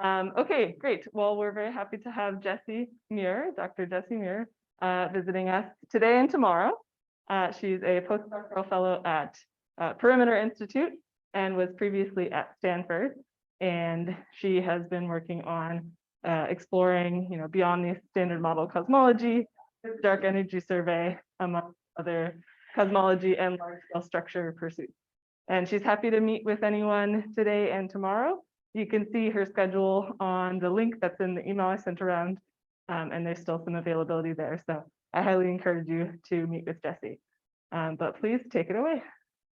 Okay, great. Well, we're very happy to have Jessie Muir, Dr. Jessie Muir, visiting us today and tomorrow. She's a postdoctoral fellow at Perimeter Institute and was previously at Stanford. And she has been working on exploring, beyond the standard model cosmology, dark energy survey, among other cosmology and large-scale structure pursuits. And she's happy to meet with anyone today and tomorrow. You can see her schedule on the link that's in the email I sent around, and there's still some availability there. So I highly encourage you to meet with Jessie. But please take it away.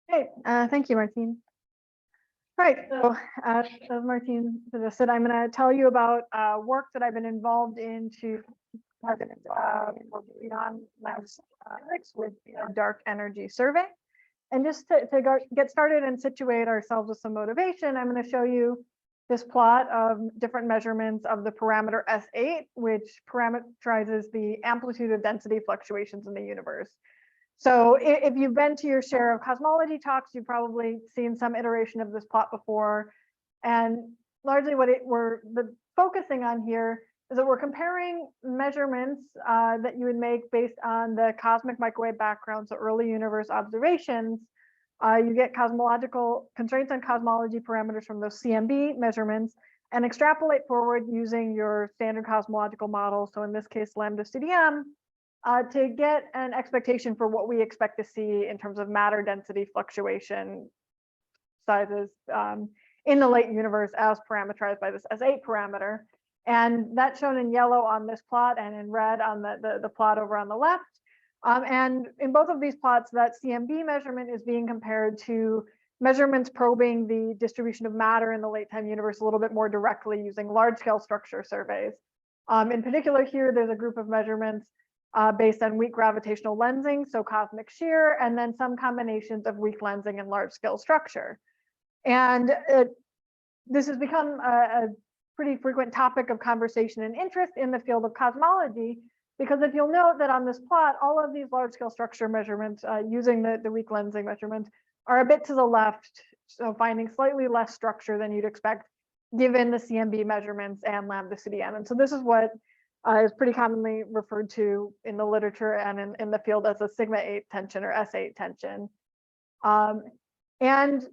Great, thank you, Martine. All right, so as Martine suggested, I'm going to tell you about work that I've been involved in to beyond with dark energy survey. And just to get started and situate ourselves with some motivation, I'm going to show you this plot of different measurements of the parameter S8, which parameterizes the amplitude of density fluctuations in the universe. So if you've been to your share of cosmology talks, you've probably seen some iteration of this plot before. And largely what we're focusing on here is that we're comparing measurements that you would make based on the cosmic microwave background, so early universe observations. You get cosmological constraints on cosmology parameters from those CMB measurements and extrapolate forward using your standard cosmological model. So in this case, Lambda Cdm, to get an expectation for what we expect to see in terms of matter density fluctuation sizes in the late universe as parameterized by this S8 parameter. And that's shown in yellow on this plot and in red on the plot over on the left. And in both of these plots, that CMB measurement is being compared to measurements probing the distribution of matter in the late time universe a little bit more directly using large scale structure surveys. In particular here, there's a group of measurements based on weak gravitational lensing, so cosmic shear, and then some combinations of weak lensing and large scale structure. And this has become a pretty frequent topic of conversation and interest in the field of cosmology, because if you'll note that on this plot, all of these large scale structure measurements using the weak lensing measurement are a bit to the left, so finding slightly less structure than you'd expect given the CMB measurements and Lambda Cdm. And so this is what is pretty commonly referred to in the literature and in the field as a sigma 8 tension or S8 tension. And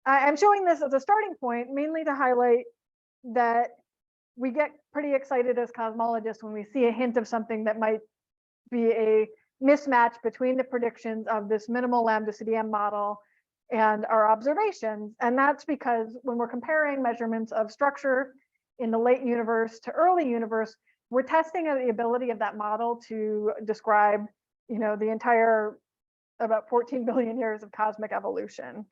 I'm showing this as a starting point mainly to highlight that we get pretty excited as cosmologists when we see a hint of something that might be a mismatch between the predictions of this minimal Lambda Cdm model and our observations. And that's because when we're comparing measurements of structure in the late universe to early universe, we're testing the ability of that model to describe, the entire about 14 billion years of cosmic evolution.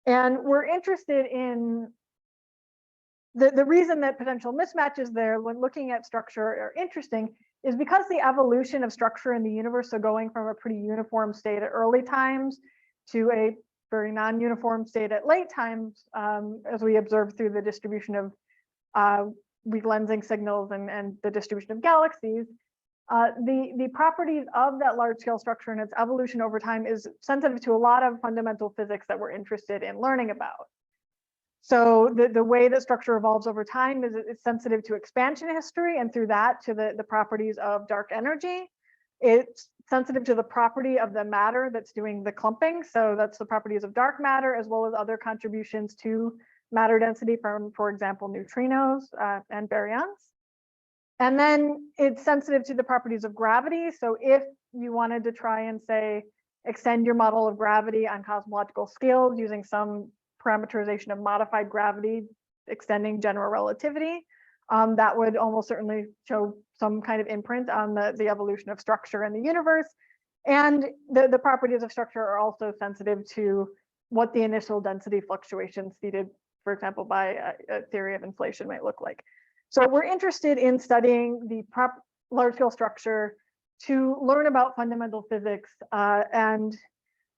And we're interested in the reason that potential mismatches there when looking at structure are interesting is because the evolution of structure in the universe, so going from a pretty uniform state at early times to a very non-uniform state at late times, as we observe through the distribution of weak lensing signals and the distribution of galaxies, the properties of that large scale structure and its evolution over time is sensitive to a lot of fundamental physics that we're interested in learning about. So the way that structure evolves over time is it's sensitive to expansion history, and through that to the properties of dark energy. It's sensitive to the property of the matter that's doing the clumping. So that's the properties of dark matter, as well as other contributions to matter density from, for example, neutrinos and baryons. And then it's sensitive to the properties of gravity. So if you wanted to try and say, extend your model of gravity on cosmological scales using some parameterization of modified gravity, extending general relativity, that would almost certainly show some kind of imprint on the evolution of structure in the universe. And the properties of structure are also sensitive to what the initial density fluctuations seeded, for example, by a theory of inflation might look like. So we're interested in studying the large scale structure to learn about fundamental physics, and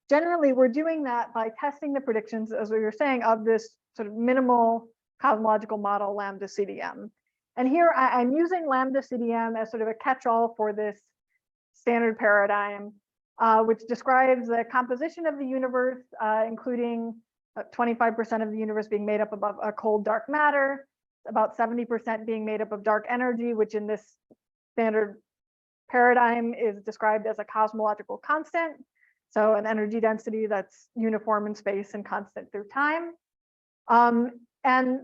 generally, we're doing that by testing the predictions, as we were saying, of this sort of minimal cosmological model, Lambda Cdm. And here I'm using Lambda Cdm as sort of a catch-all for this standard paradigm, which describes the composition of the universe, including 25% of the universe being made up of a cold dark matter, about 70% being made up of dark energy, which in this standard paradigm is described as a cosmological constant. So an energy density that's uniform in space and constant through time. And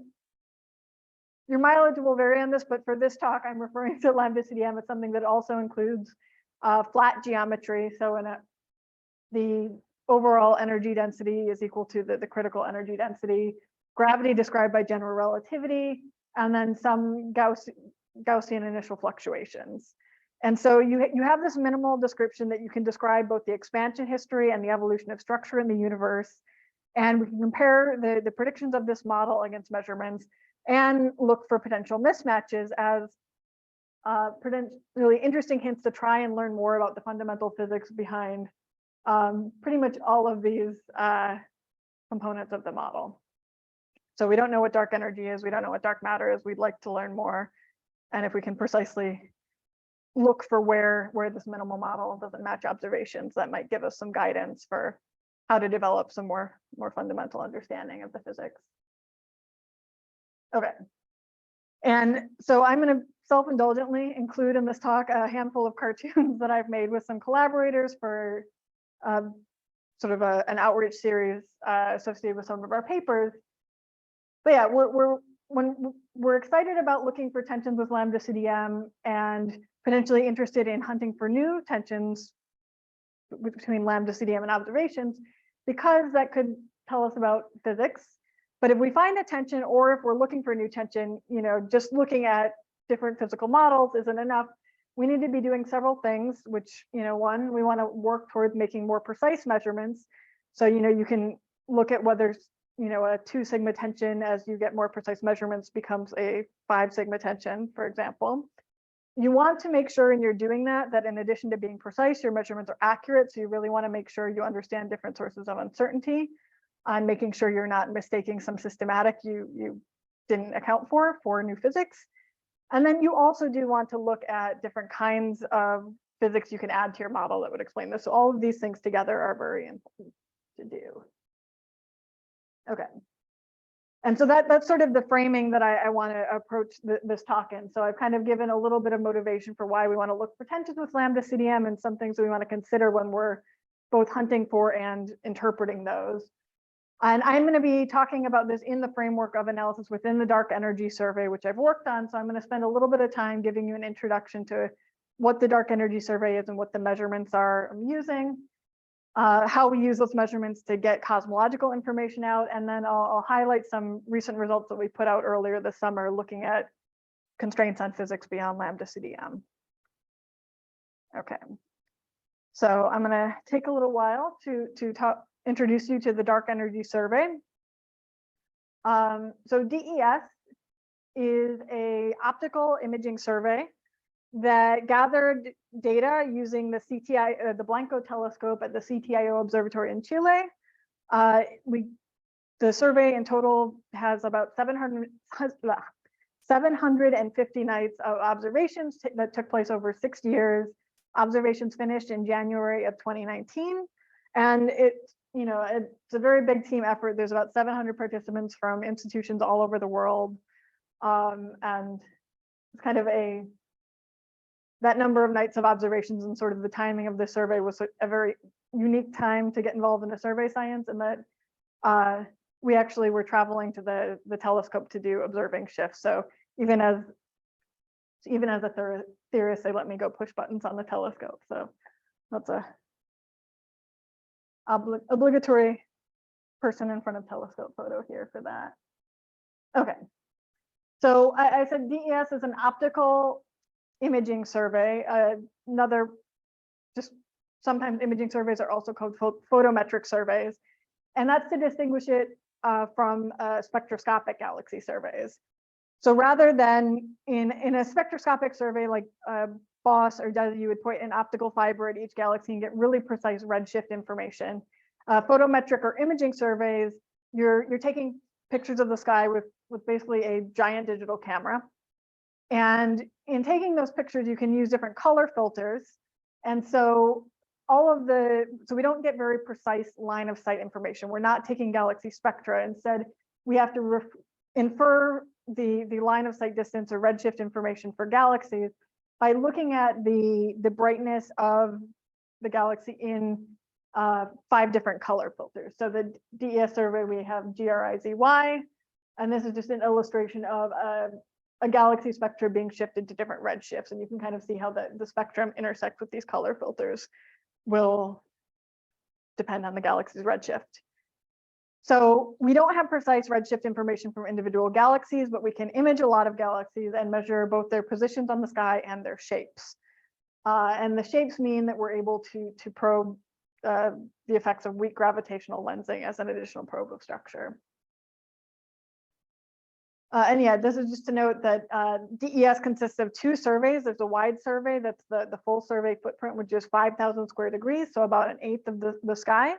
your mileage will vary on this, but for this talk, I'm referring to Lambda Cdm as something that also includes flat geometry. So the overall energy density is equal to the critical energy density, gravity described by general relativity, and then some Gaussian initial fluctuations. And so you have this minimal description that you can describe both the expansion history and the evolution of structure in the universe. And we can compare the predictions of this model against measurements and look for potential mismatches as really interesting hints to try and learn more about the fundamental physics behind pretty much all of these components of the model. So we don't know what dark energy is. We don't know what dark matter is. We'd like to learn more. And if we can precisely look for where this minimal model doesn't match observations, that might give us some guidance for how to develop some more fundamental understanding of the physics. Okay. And so I'm going to self-indulgently include in this talk a handful of cartoons that I've made with some collaborators for sort of an outreach series associated with some of our papers. But yeah, when we're excited about looking for tensions with Lambda Cdm and potentially interested in hunting for new tensions between Lambda Cdm and observations, because that could tell us about physics. But if we find a tension, or if we're looking for a new tension, just looking at different physical models isn't enough. We need to be doing several things, which, one, we want to work towards making more precise measurements. So, you can look at whether, a 2 sigma tension as you get more precise measurements becomes a 5 sigma tension, for example. You want to make sure in you're doing that in addition to being precise, your measurements are accurate. So you really want to make sure you understand different sources of uncertainty and making sure you're not mistaking some systematic you didn't account for new physics. And then you also do want to look at different kinds of physics you can add to your model that would explain this. So all of these things together are very important to do. Okay. And so that's sort of the framing that I want to approach this talk in. So I've kind of given a little bit of motivation for why we want to look for tensions with Lambda Cdm and some things we want to consider when we're both hunting for and interpreting those. And I'm going to be talking about this in the framework of analysis within the dark energy survey, which I've worked on. So I'm going to spend a little bit of time giving you an introduction to what the dark energy survey is and what the measurements are I'm using. How we use those measurements to get cosmological information out, and then I'll highlight some recent results that we put out earlier this summer looking at constraints on physics beyond Lambda Cdm. Okay, so I'm going to take a little while to introduce you to the dark energy survey. So DES is an optical imaging survey that gathered data using the CTI, the Blanco telescope at the CTIO observatory in Chile. The survey in total has about 750 nights of observations that took place over 6 years. Observations finished in January of 2019, and it's a very big team effort. There's about 700 participants from institutions all over the world, and it's kind of that number of nights of observations and sort of the timing of the survey was a very unique time to get involved in the survey science, and that we actually were traveling to the telescope to do observing shifts. So even as a theorist, they let me go push buttons on the telescope. So that's a obligatory person in front of telescope photo here for that. Okay, so I said DES is an optical imaging survey. Just sometimes imaging surveys are also called photometric surveys, and that's to distinguish it from spectroscopic galaxy surveys. So rather than in a spectroscopic survey like BOSS or DESI, you would point an optical fiber at each galaxy and get really precise redshift information. Photometric or imaging surveys, you're taking pictures of the sky with basically a giant digital camera. And in taking those pictures, you can use different color filters. And so so we don't get very precise line of sight information. We're not taking galaxy spectra. Instead, we have to infer the line of sight distance or redshift information for galaxies by looking at the brightness of the galaxy in 5 different color filters. So the DES survey, we have GRIZY, and this is just an illustration of a galaxy spectrum being shifted to different redshifts. And you can kind of see how the spectrum intersects with these color filters will depend on the galaxy's redshift. So we don't have precise redshift information from individual galaxies, but we can image a lot of galaxies and measure both their positions on the sky and their shapes. And the shapes mean that we're able to probe the effects of weak gravitational lensing as an additional probe of structure. And yeah, this is just to note that DES consists of 2 surveys. There's a wide survey, that's the full survey footprint, which is 5,000 square degrees, so about 1/8 of the sky.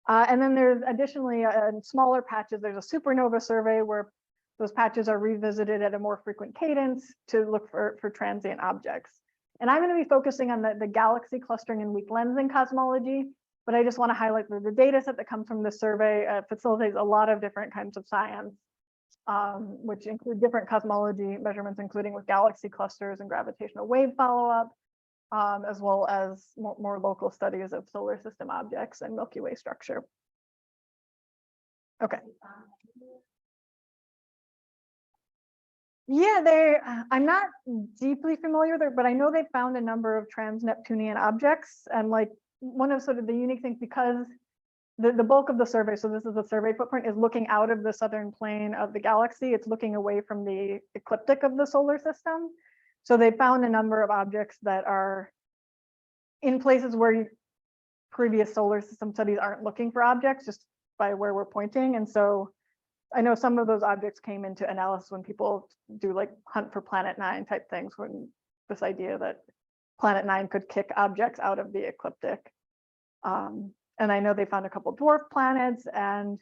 And then there's additionally smaller patches. There's a supernova survey where those patches are revisited at a more frequent cadence to look for transient objects. And I'm going to be focusing on the galaxy clustering and weak lensing cosmology, but I just want to highlight that the data set that comes from this survey facilitates a lot of different kinds of science, which include different cosmology measurements, including with galaxy clusters and gravitational wave follow-up, as well as more local studies of solar system objects and Milky Way structure. Okay. Yeah, I'm not deeply familiar there, but I know they found a number of trans-Neptunian objects. And like one of sort of the unique things, because the bulk of the survey, so this is the survey footprint, is looking out of the southern plane of the galaxy. It's looking away from the ecliptic of the solar system. So they found a number of objects that are in places where previous solar system studies aren't looking for objects, just by where we're pointing. And so I know some of those objects came into analysis when people do like hunt for Planet 9 type things, when this idea that Planet 9 could kick objects out of the ecliptic. And I know they found a couple dwarf planets, and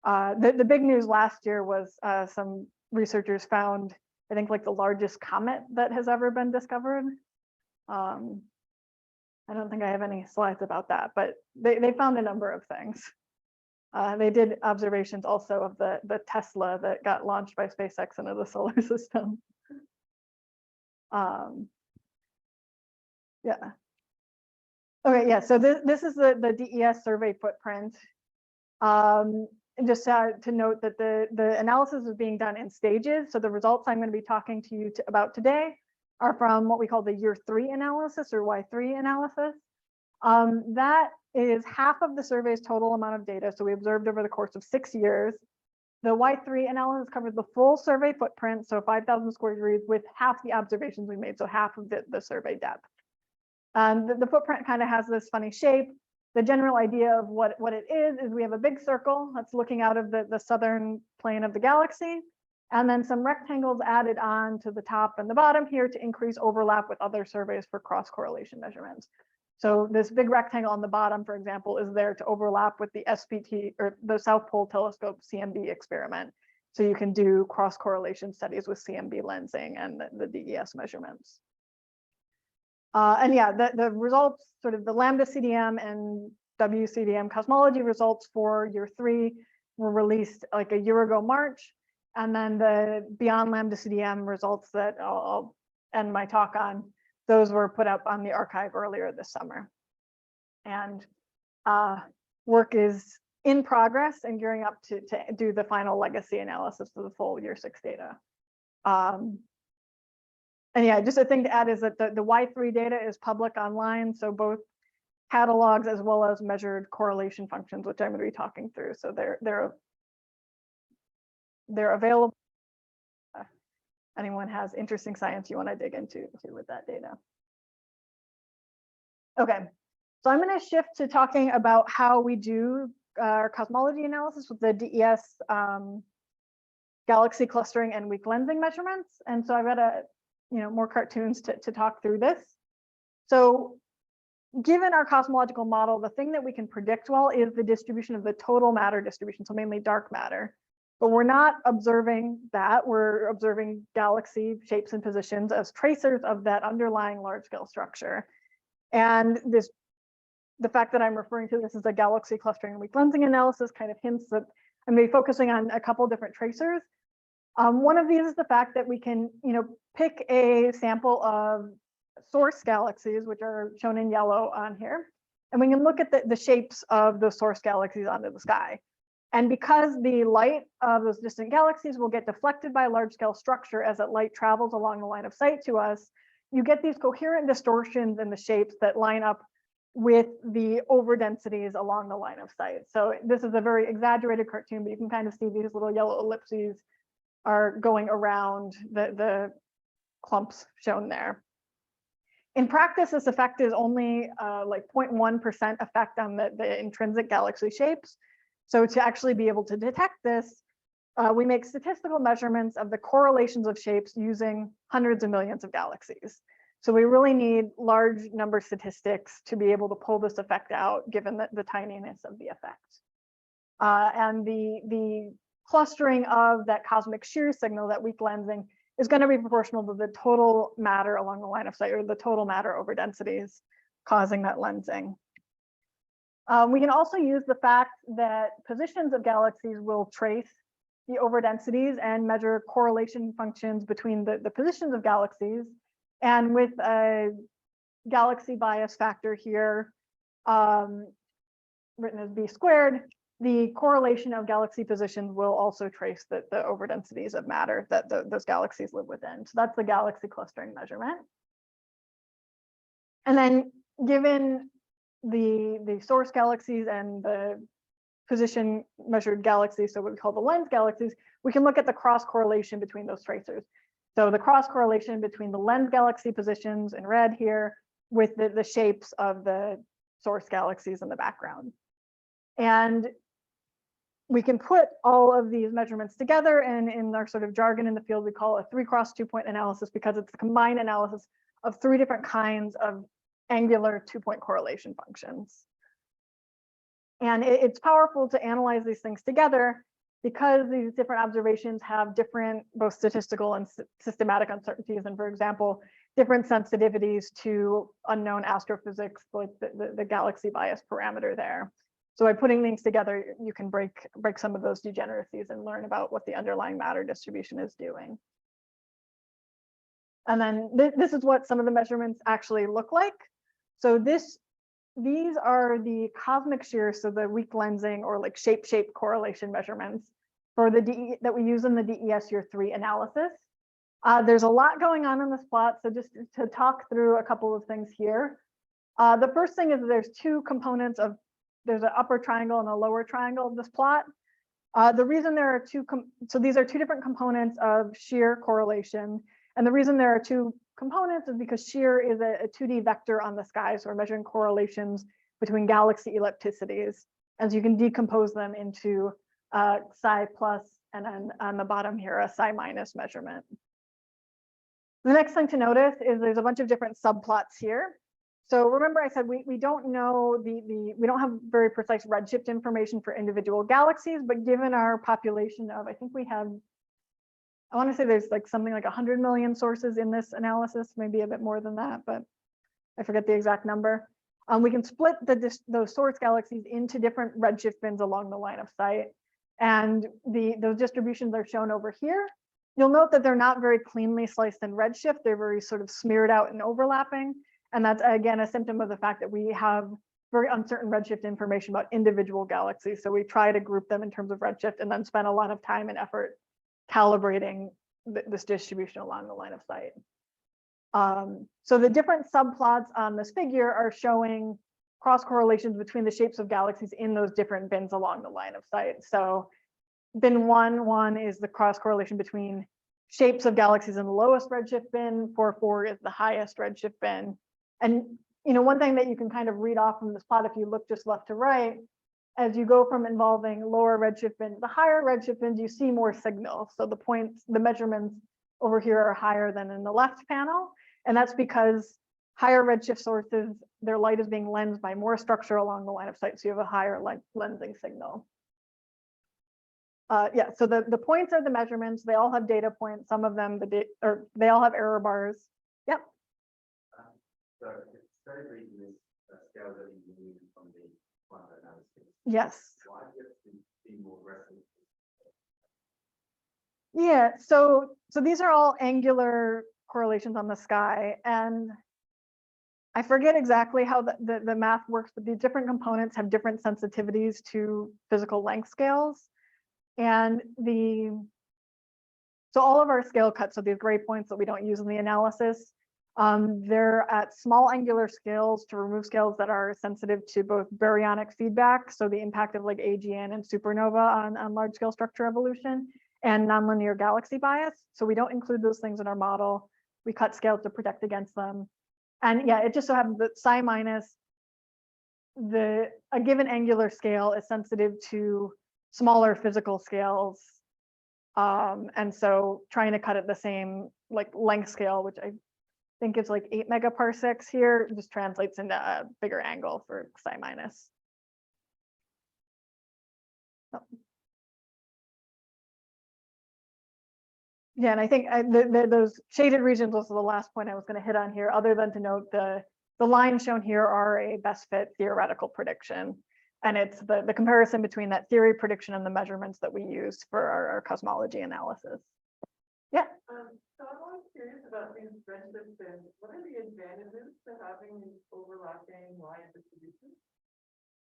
the big news last year was some researchers found, I think, like the largest comet that has ever been discovered. I don't think I have any slides about that, but they found a number of things. They did observations also of the Tesla that got launched by SpaceX into the solar system. Yeah. Okay, yeah, so this is the DES survey footprint. And just to note that the analysis is being done in stages. So the results I'm going to be talking to you about today are from what we call the year 3 analysis, or Y3 analysis. That is half of the survey's total amount of data. So we observed over the course of 6 years. The Y3 analysis covers the full survey footprint, so 5,000 square degrees, with half the observations we made, so half of the survey depth. The footprint kind of has this funny shape. The general idea of what it is we have a big circle that's looking out of the southern plane of the galaxy, and then some rectangles added on to the top and the bottom here to increase overlap with other surveys for cross-correlation measurements. So this big rectangle on the bottom, for example, is there to overlap with the SPT, or the South Pole Telescope CMB experiment. So you can do cross-correlation studies with CMB lensing and the DES measurements. And yeah, the results, sort of the Lambda Cdm and WCDM cosmology results for year 3 were released like a year ago, March. And then the beyond Lambda Cdm results that I'll end my talk on, those were put up on the archive earlier this summer. And work is in progress and gearing up to do the final legacy analysis of the full year 6 data. And yeah, just a thing to add is that the Y3 data is public online, so both catalogs as well as measured correlation functions, which I'm going to be talking through. So they're available. Anyone has interesting science you want to dig into with that data. Okay, so I'm going to shift to talking about how we do our cosmology analysis with the DES galaxy clustering and weak lensing measurements. And so I've got more cartoons to talk through this. So given our cosmological model, the thing that we can predict well is the distribution of the total matter distribution, so mainly dark matter. But we're not observing that. We're observing galaxy shapes and positions as tracers of that underlying large scale structure. And the fact that I'm referring to this as a galaxy clustering and weak lensing analysis kind of hints that I'm going to be focusing on a couple different tracers. One of these is the fact that we can, pick a sample of source galaxies, which are shown in yellow on here, and we can look at the shapes of those source galaxies onto the sky. And because the light of those distant galaxies will get deflected by a large scale structure as that light travels along the line of sight to us, you get these coherent distortions in the shapes that line up with the overdensities along the line of sight. So this is a very exaggerated cartoon, but you can kind of see these little yellow ellipses are going around the clumps shown there. In practice, this effect is only like 0.1% effect on the intrinsic galaxy shapes. So to actually be able to detect this, we make statistical measurements of the correlations of shapes using hundreds of millions of galaxies. So we really need large number statistics to be able to pull this effect out, given the tininess of the effect. And the clustering of that cosmic shear signal, that weak lensing, is going to be proportional to the total matter along the line of sight, or the total matter over densities causing that lensing. We can also use the fact that positions of galaxies will trace the overdensities and measure correlation functions between the positions of galaxies. And with a galaxy bias factor here, written as b squared, the correlation of galaxy positions will also trace the overdensities of matter that those galaxies live within. So that's the galaxy clustering measurement. And then given the source galaxies and the position measured galaxies, so what we call the lens galaxies, we can look at the cross correlation between those tracers. So the cross correlation between the lens galaxy positions in red here with the shapes of the source galaxies in the background. And we can put all of these measurements together, and in our sort of jargon in the field, we call it a 3x 2-point analysis, because it's a combined analysis of 3 different kinds of angular 2-point correlation functions. And it's powerful to analyze these things together because these different observations have different both statistical and systematic uncertainties, and for example, different sensitivities to unknown astrophysics, like the galaxy bias parameter there. So by putting things together, you can break some of those degeneracies and learn about what the underlying matter distribution is doing. And then this is what some of the measurements actually look like. So these are the cosmic shear, so the weak lensing or like shape correlation measurements for the that we use in the DES year 3 analysis. There's a lot going on in this plot, so just to talk through a couple of things here. The first thing is there's 2 components of, there's an upper triangle and a lower triangle of this plot. The reason there are so these are 2 different components of shear correlation. And the reason there are 2 components is because shear is a 2D vector on the sky. So we're measuring correlations between galaxy ellipticities, as you can decompose them into psi plus, and then on the bottom here, a psi minus measurement. The next thing to notice is there's a bunch of different subplots here. So remember I said we don't know we don't have very precise redshift information for individual galaxies, but given our population of, I think we have, I want to say there's like something like 100 million sources in this analysis, maybe a bit more than that, but I forget the exact number. We can split those source galaxies into different redshift bins along the line of sight. And those distributions are shown over here. You'll note that they're not very cleanly sliced in redshift. They're very sort of smeared out and overlapping. And that's, again, a symptom of the fact that we have very uncertain redshift information about individual galaxies. So we try to group them in terms of redshift and then spend a lot of time and effort calibrating this distribution along the line of sight. So the different subplots on this figure are showing cross correlations between the shapes of galaxies in those different bins along the line of sight. So bin 1 is the cross correlation between shapes of galaxies in the lowest redshift bin, 4 is the highest redshift bin. And one thing that you can kind of read off from this plot, if you look just left to right, as you go from involving lower redshift bins, the higher redshift bins, you see more signal. So the measurements over here are higher than in the left panel. And that's because higher redshift sources, their light is being lensed by more structure along the line of sight. So you have a higher lensing signal. Yeah, so the points are the measurements. They all have data points. Some of them, they all have error bars. Yep. So it's very brief in this scale that you need from the quantum analysis. Yes. Why do you have to be more aggressive? Yeah, so these are all angular correlations on the sky, and I forget exactly how the math works, but the different components have different sensitivities to physical length scales. And so all of our scale cuts, so these gray points that we don't use in the analysis, they're at small angular scales to remove scales that are sensitive to both baryonic feedback, so the impact of like AGN and supernova on large scale structure evolution, and nonlinear galaxy bias. So we don't include those things in our model. We cut scales to protect against them. And yeah, it just so happens that psi minus, a given angular scale is sensitive to smaller physical scales. And so trying to cut it the same like length scale, which I think is like 8 megaparsecs here, just translates into a bigger angle for psi minus. Oh. Yeah, and I think those shaded regions was the last point I was going to hit on here, other than to note the lines shown here are a best fit theoretical prediction. And it's the comparison between that theory prediction and the measurements that we used for our cosmology analysis. Yeah. So I'm always curious about these redshift bins. What are the advantages to having these overlapping line distributions?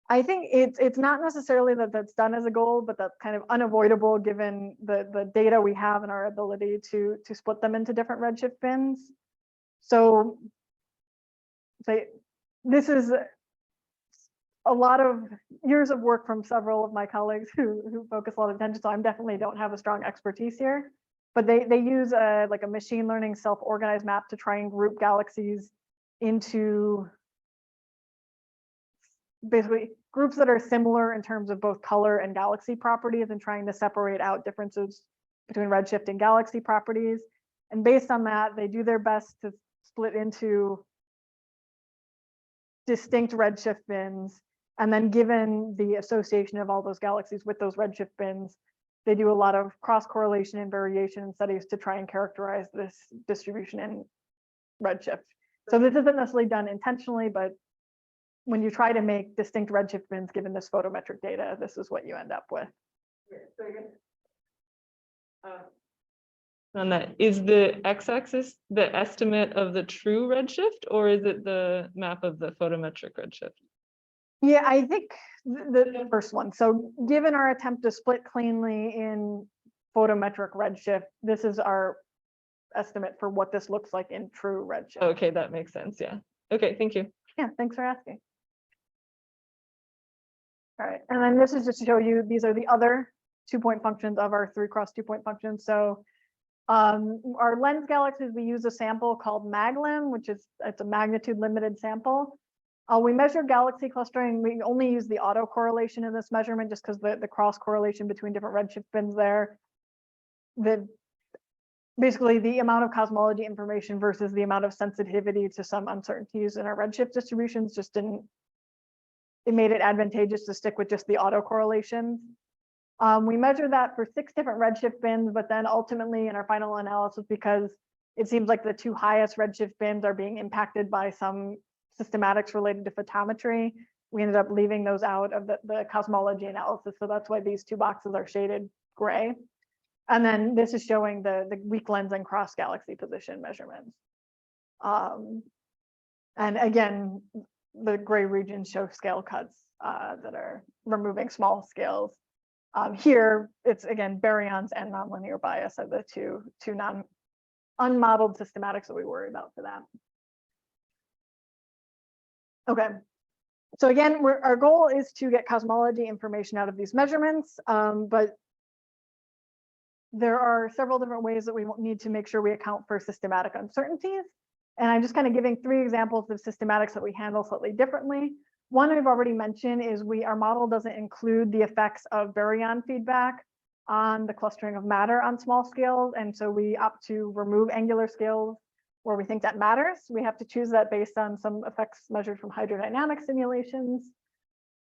I think it's not necessarily that that's done as a goal, but that's kind of unavoidable given the data we have and our ability to split them into different redshift bins. So this is a lot of years of work from several of my colleagues who focus a lot of attention. So I definitely don't have a strong expertise here, but they use like a machine learning self-organized map to try and group galaxies into basically groups that are similar in terms of both color and galaxy properties, and trying to separate out differences between redshift and galaxy properties. And based on that, they do their best to split into distinct redshift bins. And then given the association of all those galaxies with those redshift bins, they do a lot of cross correlation and variation studies to try and characterize this distribution in redshift. So this isn't necessarily done intentionally, but when you try to make distinct redshift bins given this photometric data, this is what you end up with. Yeah, so again, on that, is the x-axis the estimate of the true redshift, or is it the map of the photometric redshift? Yeah, I think the first one. So given our attempt to split cleanly in photometric redshift, this is our estimate for what this looks like in true redshift. Okay, that makes sense. Yeah. Okay, thank you. Yeah, thanks for asking. All right, and then this is just to show you, these are the other 2-point functions of our 3x 2-point functions. So our lens galaxies, we use a sample called MAGLIM, which is, it's a magnitude limited sample. We measure galaxy clustering. We only use the autocorrelation in this measurement just because the cross correlation between different redshift bins there. Basically the amount of cosmology information versus the amount of sensitivity to some uncertainties in our redshift distributions just didn't, it made it advantageous to stick with just the autocorrelations. We measured that for 6 different redshift bins, but then ultimately in our final analysis, because it seems like the 2 highest redshift bins are being impacted by some systematics related to photometry, we ended up leaving those out of the cosmology analysis. So that's why these 2 boxes are shaded gray. And then this is showing the weak lens and cross galaxy position measurements. And again, the gray regions show scale cuts that are removing small scales. Here, it's again, baryons and nonlinear bias are the two unmodeled systematics that we worry about for that. Okay, so again, our goal is to get cosmology information out of these measurements, but there are several different ways that we need to make sure we account for systematic uncertainties. And I'm just kind of giving 3 examples of systematics that we handle slightly differently. One we've already mentioned is our model doesn't include the effects of baryon feedback on the clustering of matter on small scales. And so we opt to remove angular scales where we think that matters. We have to choose that based on some effects measured from hydrodynamic simulations.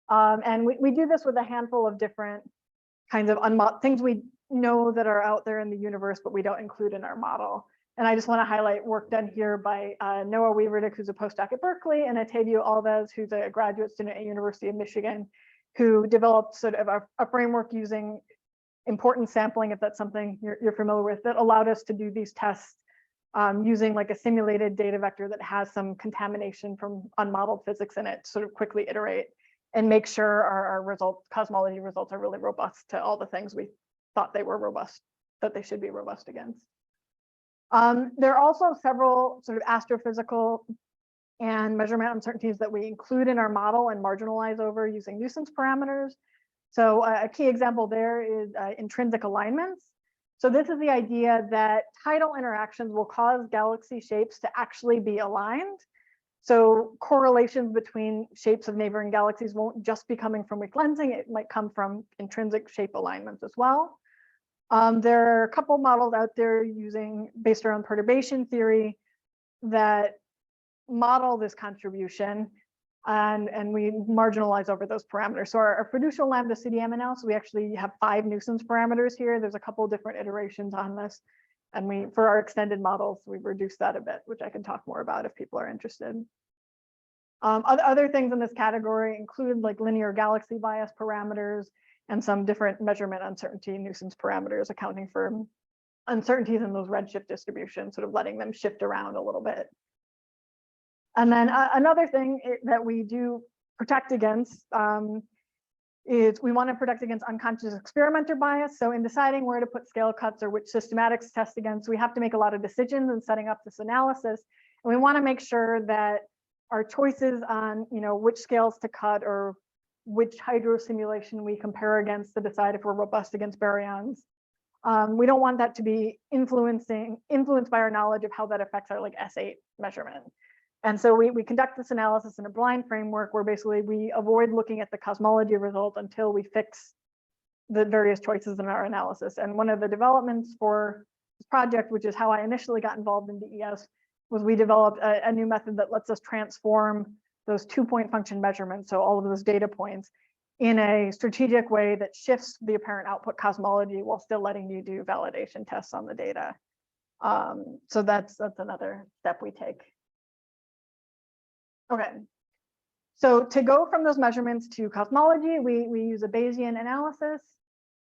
And we do this with a handful of different kinds of things we know that are out there in the universe, but we don't include in our model. And I just want to highlight work done here by Noah Weaverdick, who's a postdoc at Berkeley, and Atavio Alves, who's a graduate student at University of Michigan, who developed sort of a framework using importance sampling, if that's something you're familiar with, that allowed us to do these tests using like a simulated data vector that has some contamination from unmodeled physics in it, sort of quickly iterate and make sure our results, cosmology results, are really robust to all the things we thought they were robust, that they should be robust against. There are also several sort of astrophysical and measurement uncertainties that we include in our model and marginalize over using nuisance parameters. So a key example there is intrinsic alignments. So this is the idea that tidal interactions will cause galaxy shapes to actually be aligned. So correlations between shapes of neighboring galaxies won't just be coming from weak lensing, it might come from intrinsic shape alignments as well. There are a couple models out there based around perturbation theory that model this contribution, and we marginalize over those parameters. So our fiducial Lambda Cdm analysis, we actually have 5 nuisance parameters here. There's a couple of different iterations on this. And for our extended models, we've reduced that a bit, which I can talk more about if people are interested. Other things in this category include like linear galaxy bias parameters and some different measurement uncertainty nuisance parameters accounting for uncertainties in those redshift distributions, sort of letting them shift around a little bit. And then another thing that we do protect against is we want to protect against unconscious experimenter bias. So in deciding where to put scale cuts or which systematics to test against, we have to make a lot of decisions in setting up this analysis. And we want to make sure that our choices on, which scales to cut or which hydro simulation we compare against to decide if we're robust against baryons. We don't want that to be influenced by our knowledge of how that affects our like S8 measurement. And so we conduct this analysis in a blind framework where basically we avoid looking at the cosmology result until we fix the various choices in our analysis. And one of the developments for this project, which is how I initially got involved in DES, was we developed a new method that lets us transform those 2-point function measurements, so all of those data points, in a strategic way that shifts the apparent output cosmology while still letting you do validation tests on the data. So that's another step we take. Okay, so to go from those measurements to cosmology, we use a Bayesian analysis.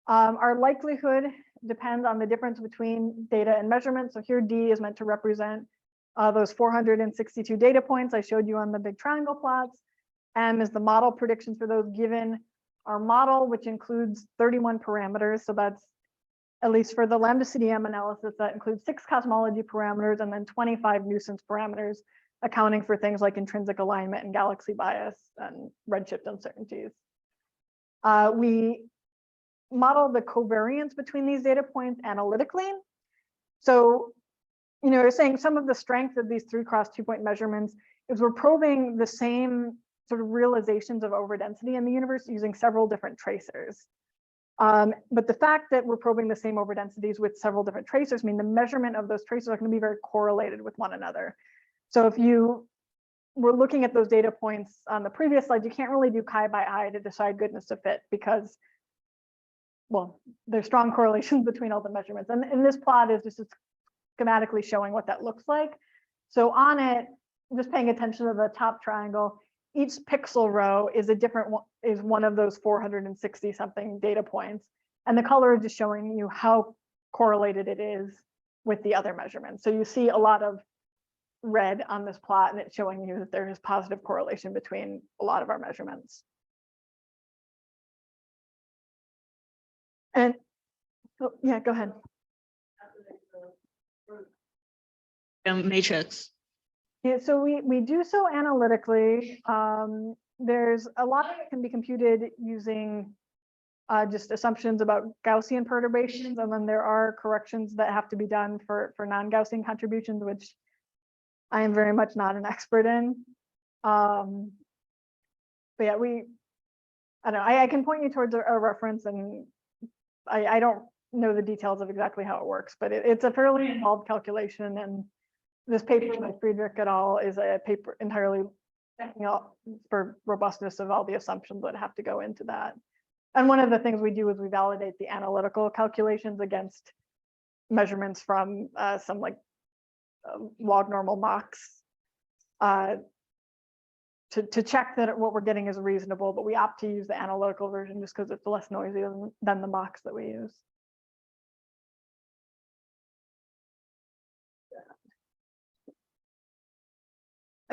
Our likelihood depends on the difference between data and measurement. So here D is meant to represent those 462 data points I showed you on the big triangle plots. M is the model predictions for those given our model, which includes 31 parameters. So that's, at least for the Lambda Cdm analysis, that includes 6 cosmology parameters and then 25 nuisance parameters, accounting for things like intrinsic alignment and galaxy bias and redshift uncertainties. We model the covariance between these data points analytically. So, you're saying some of the strength of these 3x2-point measurements is we're probing the same sort of realizations of overdensity in the universe using several different tracers. But the fact that we're probing the same overdensities with several different tracers mean the measurement of those tracers are going to be very correlated with one another. So if you were looking at those data points on the previous slide, you can't really do chi by eye to decide goodness of fit because, well, there's strong correlations between all the measurements. And this plot is just schematically showing what that looks like. So on it, just paying attention to the top triangle, each pixel row is one of those 460 something data points. And the color is just showing you how correlated it is with the other measurements. So you see a lot of red on this plot, and it's showing you that there is positive correlation between a lot of our measurements. And oh, yeah, go ahead. Matrix. Yeah, so we do so analytically. There's a lot that can be computed using just assumptions about Gaussian perturbations, and then there are corrections that have to be done for non-Gaussian contributions, which I am very much not an expert in. But yeah, I don't know, I can point you towards a reference, and I don't know the details of exactly how it works, but it's a fairly involved calculation. And this paper by Friedrich et al. Is a paper entirely for robustness of all the assumptions that have to go into that. And one of the things we do is we validate the analytical calculations against measurements from some like log normal mocks to check that what we're getting is reasonable, but we opt to use the analytical version just because it's less noisy than the mocks that we use.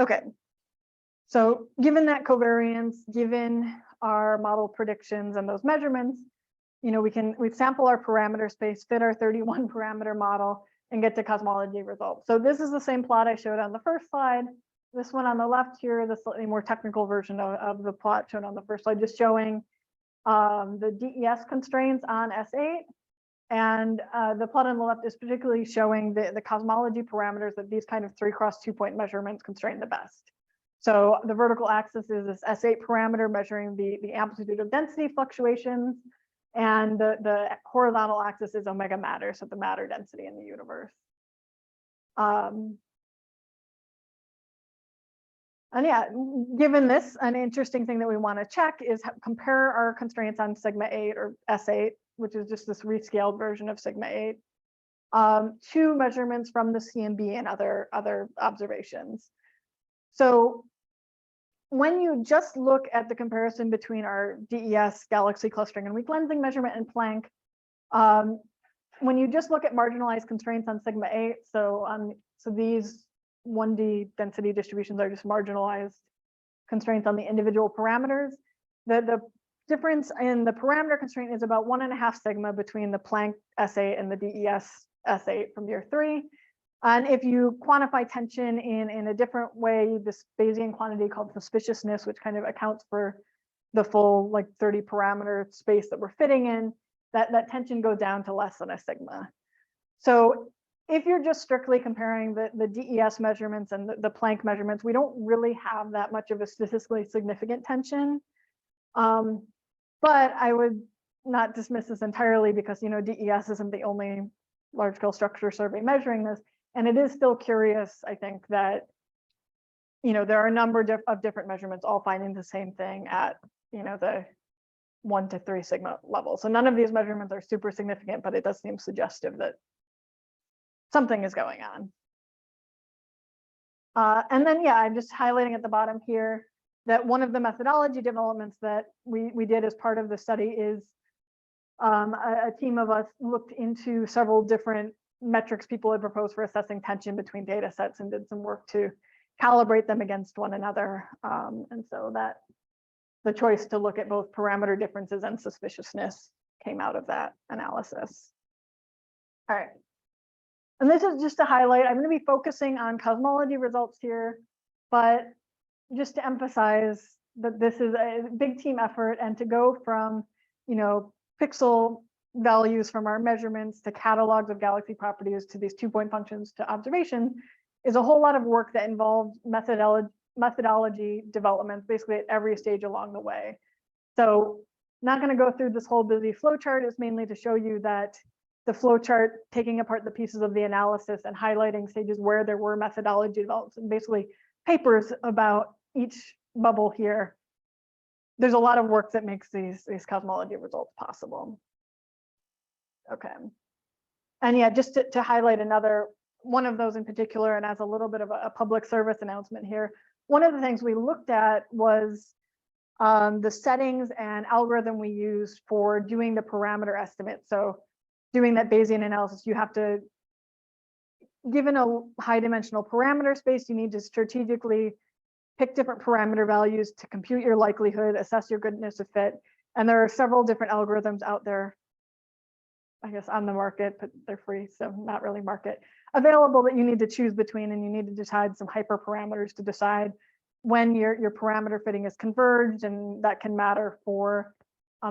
Okay. So given that covariance, given our model predictions and those measurements, we sample our parameter space, fit our 31 parameter model, and get to cosmology results. So this is the same plot I showed on the first slide. This one on the left here, the slightly more technical version of the plot shown on the first slide, just showing the DES constraints on S8. And the plot on the left is particularly showing the cosmology parameters that these kind of 3x2 point measurements constrain the best. So the vertical axis is this S8 parameter measuring the amplitude of density fluctuations. And the horizontal axis is omega matter, so the matter density in the universe. And yeah, given this, an interesting thing that we want to check is compare our constraints on sigma 8 or S8, which is just this rescaled version of sigma 8, to measurements from the CMB and other observations. So when you just look at the comparison between our DES galaxy clustering and weak lensing measurement and Planck, when you just look at marginalized constraints on sigma 8, so these 1D density distributions are just marginalized constraints on the individual parameters. The difference in the parameter constraint is about 1.5 sigma between the Planck S8 and the DES S8 from year 3. And if you quantify tension in a different way, this Bayesian quantity called suspiciousness, which kind of accounts for the full like 30 parameter space that we're fitting in, that tension goes down to less than a sigma. So if you're just strictly comparing the DES measurements and the Planck measurements, we don't really have that much of a statistically significant tension. But I would not dismiss this entirely because DES isn't the only large scale structure survey measuring this. And it is still curious, I think, that there are a number of different measurements all finding the same thing at the 1 to 3 sigma level. So none of these measurements are super significant, but it does seem suggestive that something is going on. And then, yeah, I'm just highlighting at the bottom here that one of the methodology developments that we did as part of the study is a team of us looked into several different metrics people had proposed for assessing tension between data sets and did some work to calibrate them against one another. And so that the choice to look at both parameter differences and suspiciousness came out of that analysis. All right. And this is just to highlight, I'm going to be focusing on cosmology results here, but just to emphasize that this is a big team effort, and to go from, pixel values from our measurements to catalogs of galaxy properties to these 2-point functions to observation is a whole lot of work that involves methodology development basically at every stage along the way. So not going to go through this whole busy flowchart. It's mainly to show you that the flowchart, taking apart the pieces of the analysis and highlighting stages where there were methodology developments and basically papers about each bubble here. There's a lot of work that makes these cosmology results possible. Okay. And yeah, just to highlight another one of those in particular, and as a little bit of a public service announcement here, one of the things we looked at was the settings and algorithm we used for doing the parameter estimate. So doing that Bayesian analysis, you have to, given a high dimensional parameter space, you need to strategically pick different parameter values to compute your likelihood, assess your goodness of fit. And there are several different algorithms out there, I guess, on the market, but they're free, so not really market available, that you need to choose between, and you need to decide some hyperparameters to decide when your parameter fitting is converged, and that can matter for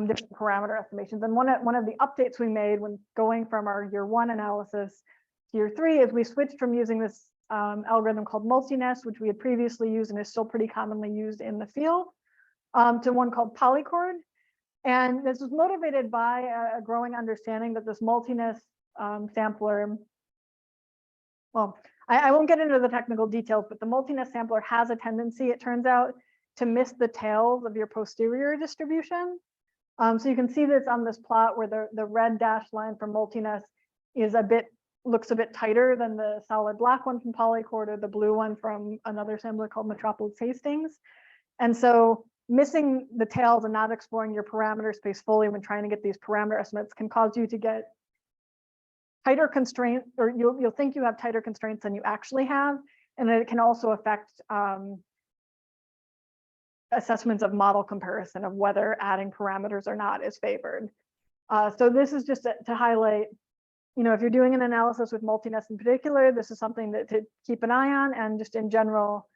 different parameter estimations. And one of the updates we made when going from our year 1 analysis to year 3 is we switched from using this algorithm called multiness, which we had previously used and is still pretty commonly used in the field, to one called polychord. And this was motivated by a growing understanding that this multiness sampler, well, I won't get into the technical details, but the multiness sampler has a tendency, it turns out, to miss the tails of your posterior distribution. So you can see this on this plot where the red dashed line from multiness is looks a bit tighter than the solid black one from polychord, or the blue one from another sampler called Metropolis Hastings. And so missing the tails and not exploring your parameter space fully when trying to get these parameter estimates can cause you to get tighter constraints, or you'll think you have tighter constraints than you actually have. And it can also affect assessments of model comparison of whether adding parameters or not is favored. So this is just to highlight, if you're doing an analysis with multiness in particular, this is something that to keep an eye on, and just in general,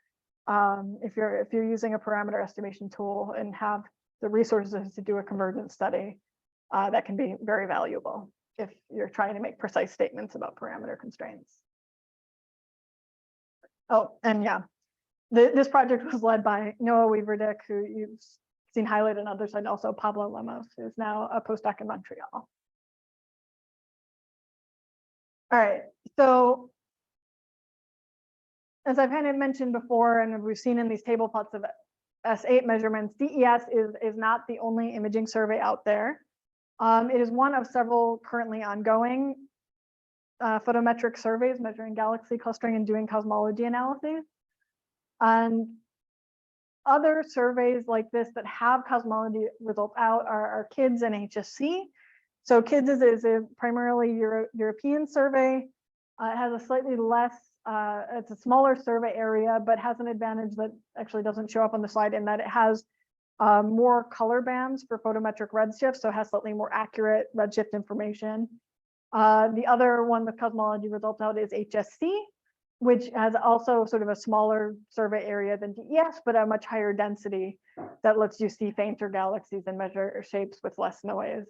if you're using a parameter estimation tool and have the resources to do a convergence study, that can be very valuable if you're trying to make precise statements about parameter constraints. Oh, and yeah, this project was led by Noah Weaverdick, who you've seen highlighted on others, and also Pablo Lemos, who's now a postdoc in Montreal. All right, so as I've kind of mentioned before, and we've seen in these table plots of S8 measurements, DES is not the only imaging survey out there. It is one of several currently ongoing photometric surveys measuring galaxy clustering and doing cosmology analyses. And other surveys like this that have cosmology results out are KIDS and HSC. So KIDS is a primarily European survey. It has a slightly less, it's a smaller survey area, but has an advantage that actually doesn't show up on the slide, in that it has more color bands for photometric redshift, so it has slightly more accurate redshift information. The other one with cosmology results out is HSC, which has also sort of a smaller survey area than DES, but a much higher density that lets you see fainter galaxies and measure shapes with less noise.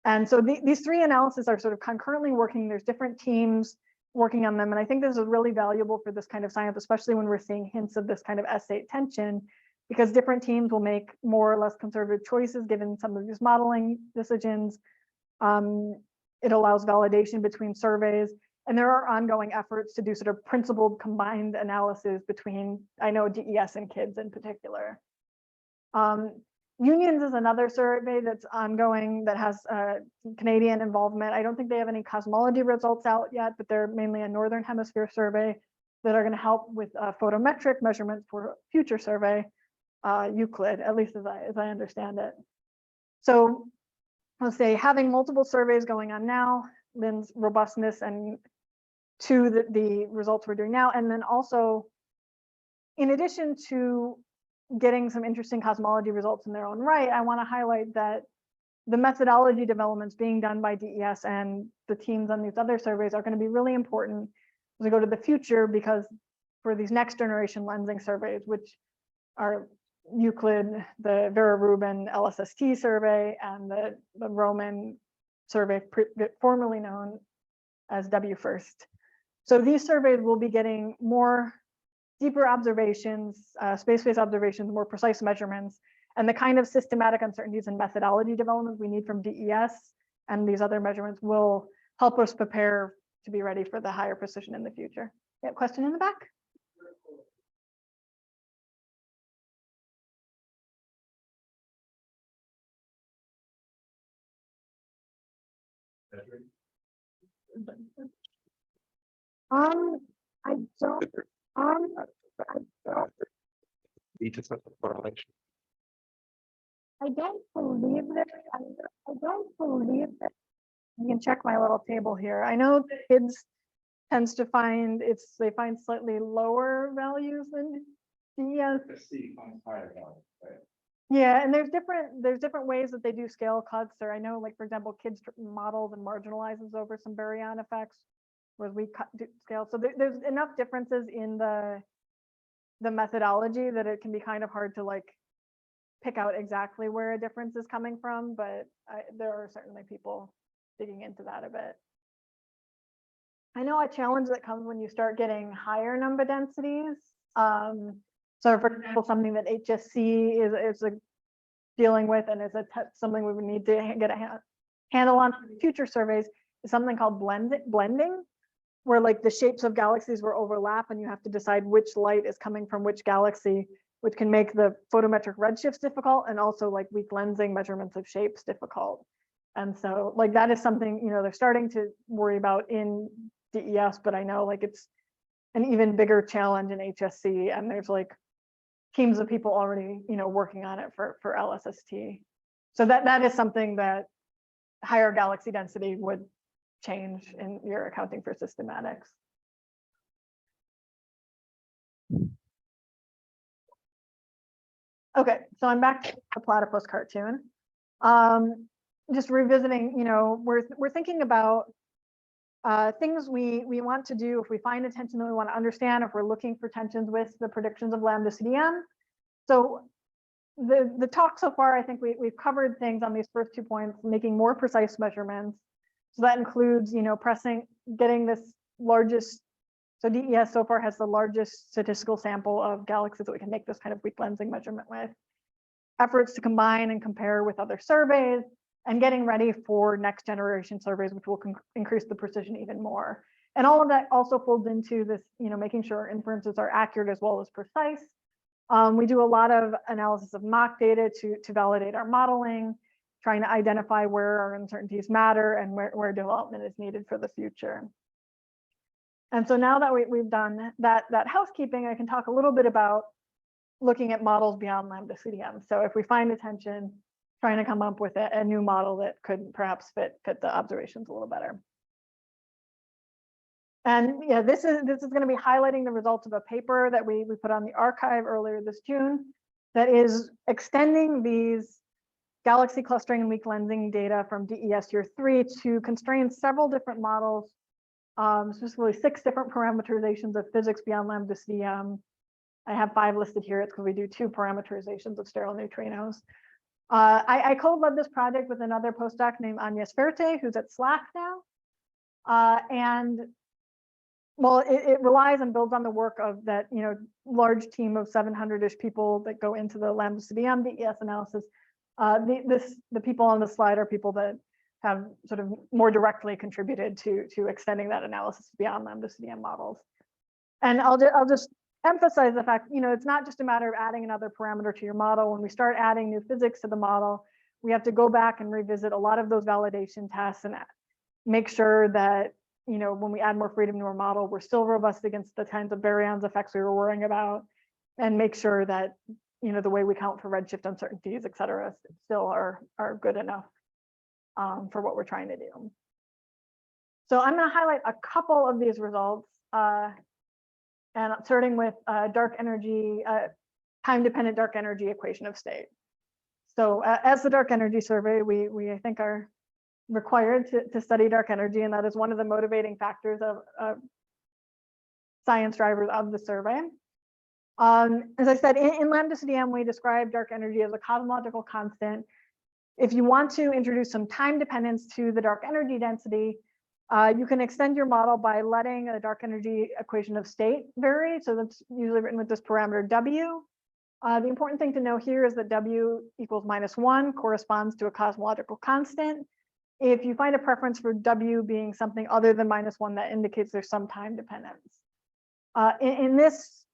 And so these three analyses are sort of concurrently working. There's different teams working on them. And I think this is really valuable for this kind of science, especially when we're seeing hints of this kind of S8 tension, because different teams will make more or less conservative choices given some of these modeling decisions. It allows validation between surveys. And there are ongoing efforts to do sort of principled combined analysis between, I know, DES and KIDS in particular. Unions is another survey that's ongoing that has Canadian involvement. I don't think they have any cosmology results out yet, but they're mainly a Northern Hemisphere survey that are going to help with photometric measurements for future survey, Euclid, at least as I understand it. So let's say having multiple surveys going on now lends robustness and to the results we're doing now. And then also, in addition to getting some interesting cosmology results in their own right, I want to highlight that the methodology developments being done by DES and the teams on these other surveys are going to be really important as we go to the future, because for these next generation lensing surveys, which are Euclid, the Vera Rubin LSST survey, and the Roman survey formerly known as WFIRST. So these surveys will be getting more deeper observations, space-based observations, more precise measurements, and the kind of systematic uncertainties and methodology development we need from DES and these other measurements will help us prepare to be ready for the higher precision in the future. Yeah, question in the back? I don't. Correlation. I don't believe that. I don't believe that. You can check my little table here. I know that kids tends to find they find slightly lower values than DES. Yeah, and there's different ways that they do scale cuts. Or I know, like for example, kids models and marginalizes over some baryon effects, whereas we do scale. So there's enough differences in the methodology that it can be kind of hard to like pick out exactly where a difference is coming from. But there are certainly people digging into that a bit. I know a challenge that comes when you start getting higher number densities. So for example, something that HSC is dealing with and is something we would need to get a handle on for future surveys is something called blending, where like the shapes of galaxies will overlap and you have to decide which light is coming from which galaxy, which can make the photometric redshifts difficult and also like weak lensing measurements of shapes difficult. And so like that is something, they're starting to worry about in DES, but I know like it's an even bigger challenge in HSC, and there's like teams of people already, working on it for LSST. So that is something that higher galaxy density would change in your accounting for systematics. Okay, so I'm back to the platypus cartoon. Just revisiting, we're thinking about things we want to do if we find a tension that we want to understand, if we're looking for tensions with the predictions of Lambda Cdm. So the talk so far, I think we've covered things on these first 2 points, making more precise measurements. So that includes, getting this largest. So DES so far has the largest statistical sample of galaxies that we can make this kind of weak lensing measurement with. Efforts to combine and compare with other surveys, and getting ready for next generation surveys, which will increase the precision even more. And all of that also folds into this, making sure our inferences are accurate as well as precise. We do a lot of analysis of mock data to validate our modeling, trying to identify where our uncertainties matter and where development is needed for the future. And so now that we've done that housekeeping, I can talk a little bit about looking at models beyond Lambda Cdm. So if we find a tension, trying to come up with a new model that could perhaps fit the observations a little better. And yeah, this is going to be highlighting the results of a paper that we put on the archive earlier this June that is extending these galaxy clustering and weak lensing data from DES year 3 to constrain several different models, specifically 6 different parameterizations of physics beyond Lambda Cdm. I have 5 listed here. It's because we do 2 parameterizations of sterile neutrinos. I co-led this project with another postdoc named Agnes Ferte, who's at SLAC now. And well, it relies and builds on the work of that large team of 700-ish people that go into the Lambda Cdm DES analysis. The people on the slide are people that have sort of more directly contributed to extending that analysis beyond Lambda Cdm models. And I'll just emphasize the fact, it's not just a matter of adding another parameter to your model. When we start adding new physics to the model, we have to go back and revisit a lot of those validation tests and make sure that, when we add more freedom to our model, we're still robust against the kinds of baryons effects we were worrying about, and make sure that, the way we count for redshift uncertainties, et cetera, still are good enough for what we're trying to do. So I'm going to highlight a couple of these results. And starting with dark energy, time-dependent dark energy equation of state. So as the dark energy survey, we I think are required to study dark energy, and that is one of the motivating factors of science drivers of the survey. As I said, in Lambda Cdm, we describe dark energy as a cosmological constant. If you want to introduce some time dependence to the dark energy density, you can extend your model by letting a dark energy equation of state vary. So that's usually written with this parameter W. The important thing to know here is that W equals -1 corresponds to a cosmological constant. If you find a preference for W being something other than -1, that indicates there's some time dependence. In this,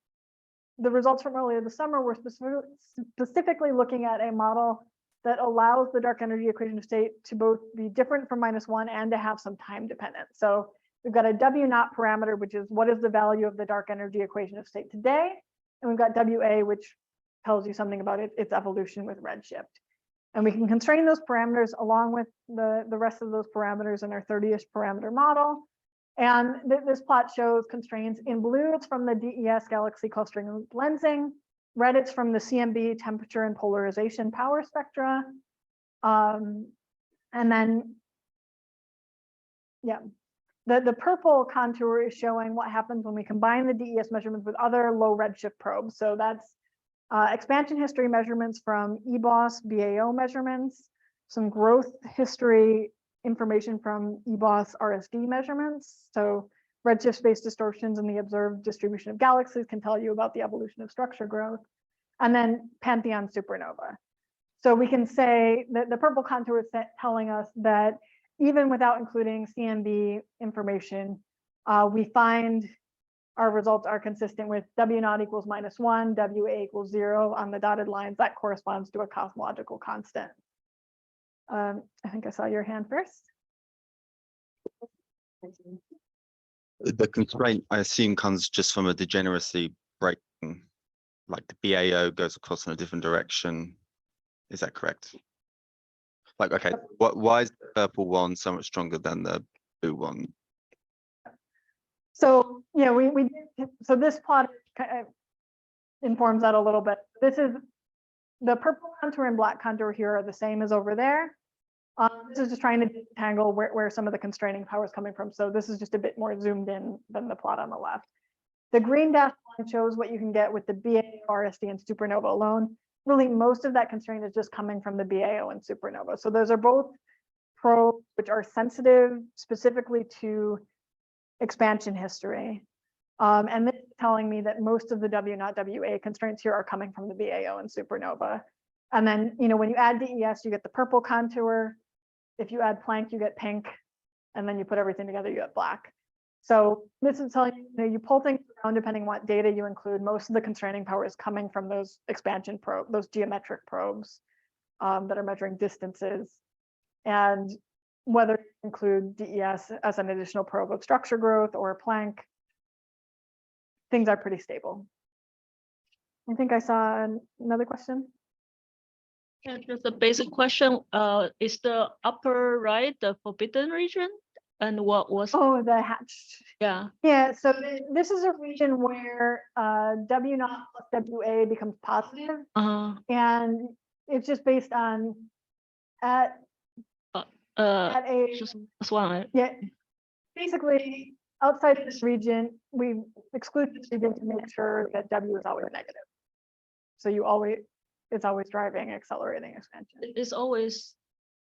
the results from earlier this summer were specifically looking at a model that allows the dark energy equation of state to both be different from -1 and to have some time dependence. So we've got a W naught parameter, which is what is the value of the dark energy equation of state today. And we've got WA, which tells you something about its evolution with redshift. And we can constrain those parameters along with the rest of those parameters in our 30-ish parameter model. And this plot shows constraints. In blue, it's from the DES galaxy clustering and lensing. Red, it's from the CMB temperature and polarization power spectra. And then, yeah, the purple contour is showing what happens when we combine the DES measurements with other low redshift probes. So that's expansion history measurements from EBOS BAO measurements, some growth history information from EBOS RSD measurements. So redshift space distortions in the observed distribution of galaxies can tell you about the evolution of structure growth, and then Pantheon supernova. So we can say that the purple contour is telling us that even without including CMB information, we find our results are consistent with W naught equals -1, WA equals 0 on the dotted lines. That corresponds to a cosmological constant. I think I saw your hand first. The constraint, I assume, comes just from a degeneracy breaking, like the BAO goes across in a different direction. Is that correct? Like, okay, why is the purple one so much stronger than the blue one? So yeah, so this plot kind of informs that a little bit. This is the purple contour and black contour here are the same as over there. This is just trying to detangle where some of the constraining power is coming from. So this is just a bit more zoomed in than the plot on the left. The green dashed line shows what you can get with the BAO, RSD, and supernova alone. Really, most of that constraint is just coming from the BAO and supernova. So those are both probes which are sensitive specifically to expansion history. And this is telling me that most of the W naught WA constraints here are coming from the BAO and supernova. And then, when you add DES, you get the purple contour. If you add Planck, you get pink. And then you put everything together, you get black. So this is telling you, you pull things around depending on what data you include. Most of the constraining power is coming from those expansion probes, those geometric probes that are measuring distances. And whether you include DES as an additional probe of structure growth or Planck, things are pretty stable. I think I saw another question. Yeah, just a basic question. Is the upper right the forbidden region? And what was? Oh, the hatched. Yeah. Yeah, so this is a region where W naught plus WA becomes positive. And it's just based on at a just one. Right? yeah, basically outside of this region, we exclude this region to make sure that W is always negative. So it's always driving accelerating expansion. It's always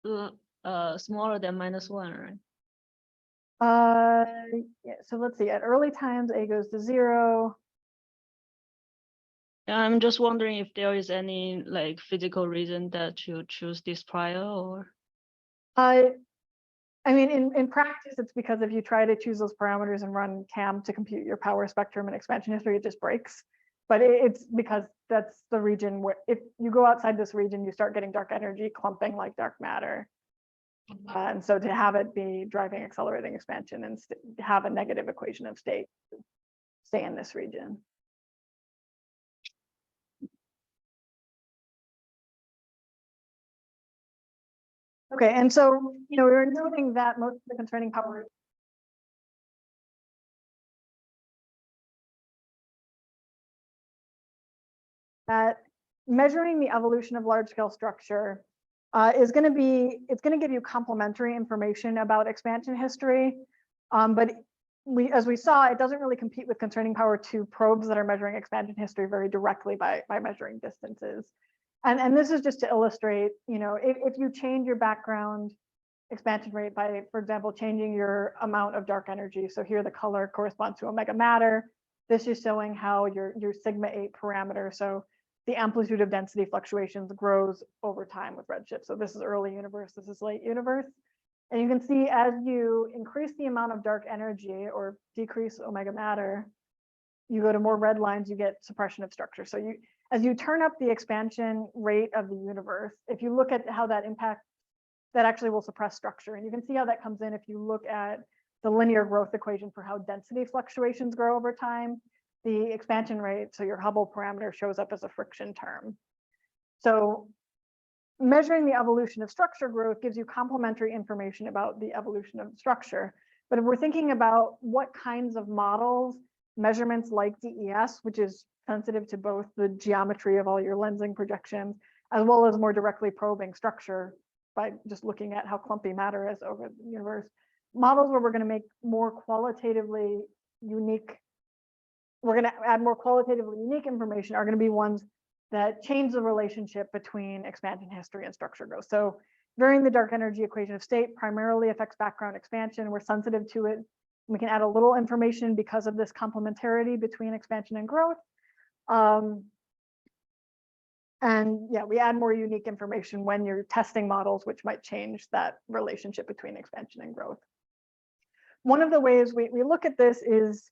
smaller than -1, right? Yeah, so let's see, at early times, A goes to 0. I'm just wondering if there is any like physical reason that you choose this prior or. I mean, in practice, it's because if you try to choose those parameters and run CAM to compute your power spectrum and expansion history, it just breaks. But it's because that's the region where if you go outside this region, you start getting dark energy clumping like dark matter. And so to have it be driving accelerating expansion and have a negative equation of state, stay in this region. Okay, and so, we were noting that most of the constraining power that measuring the evolution of large scale structure it's going to give you complementary information about expansion history. But as we saw, it doesn't really compete with constraining power 2 probes that are measuring expansion history very directly by measuring distances. And this is just to illustrate, if you change your background expansion rate by, for example, changing your amount of dark energy. So here the color corresponds to omega matter. This is showing how your sigma 8 parameter, so the amplitude of density fluctuations grows over time with redshift. So this is early universe, this is late universe. And you can see as you increase the amount of dark energy or decrease omega matter, you go to more red lines, you get suppression of structure. So as you turn up the expansion rate of the universe, if you look at how that impacts, that actually will suppress structure. And you can see how that comes in if you look at the linear growth equation for how density fluctuations grow over time. The expansion rate, so your Hubble parameter, shows up as a friction term. So measuring the evolution of structure growth gives you complementary information about the evolution of structure. But if we're thinking about what kinds of models, measurements like DES, which is sensitive to both the geometry of all your lensing projections, as well as more directly probing structure by just looking at how clumpy matter is over the universe, models where we're going to make more qualitatively unique, we're going to add more qualitatively unique information are going to be ones that change the relationship between expansion history and structure growth. So varying the dark energy equation of state primarily affects background expansion. We're sensitive to it. We can add a little information because of this complementarity between expansion and growth. And yeah, we add more unique information when you're testing models, which might change that relationship between expansion and growth. One of the ways we look at this is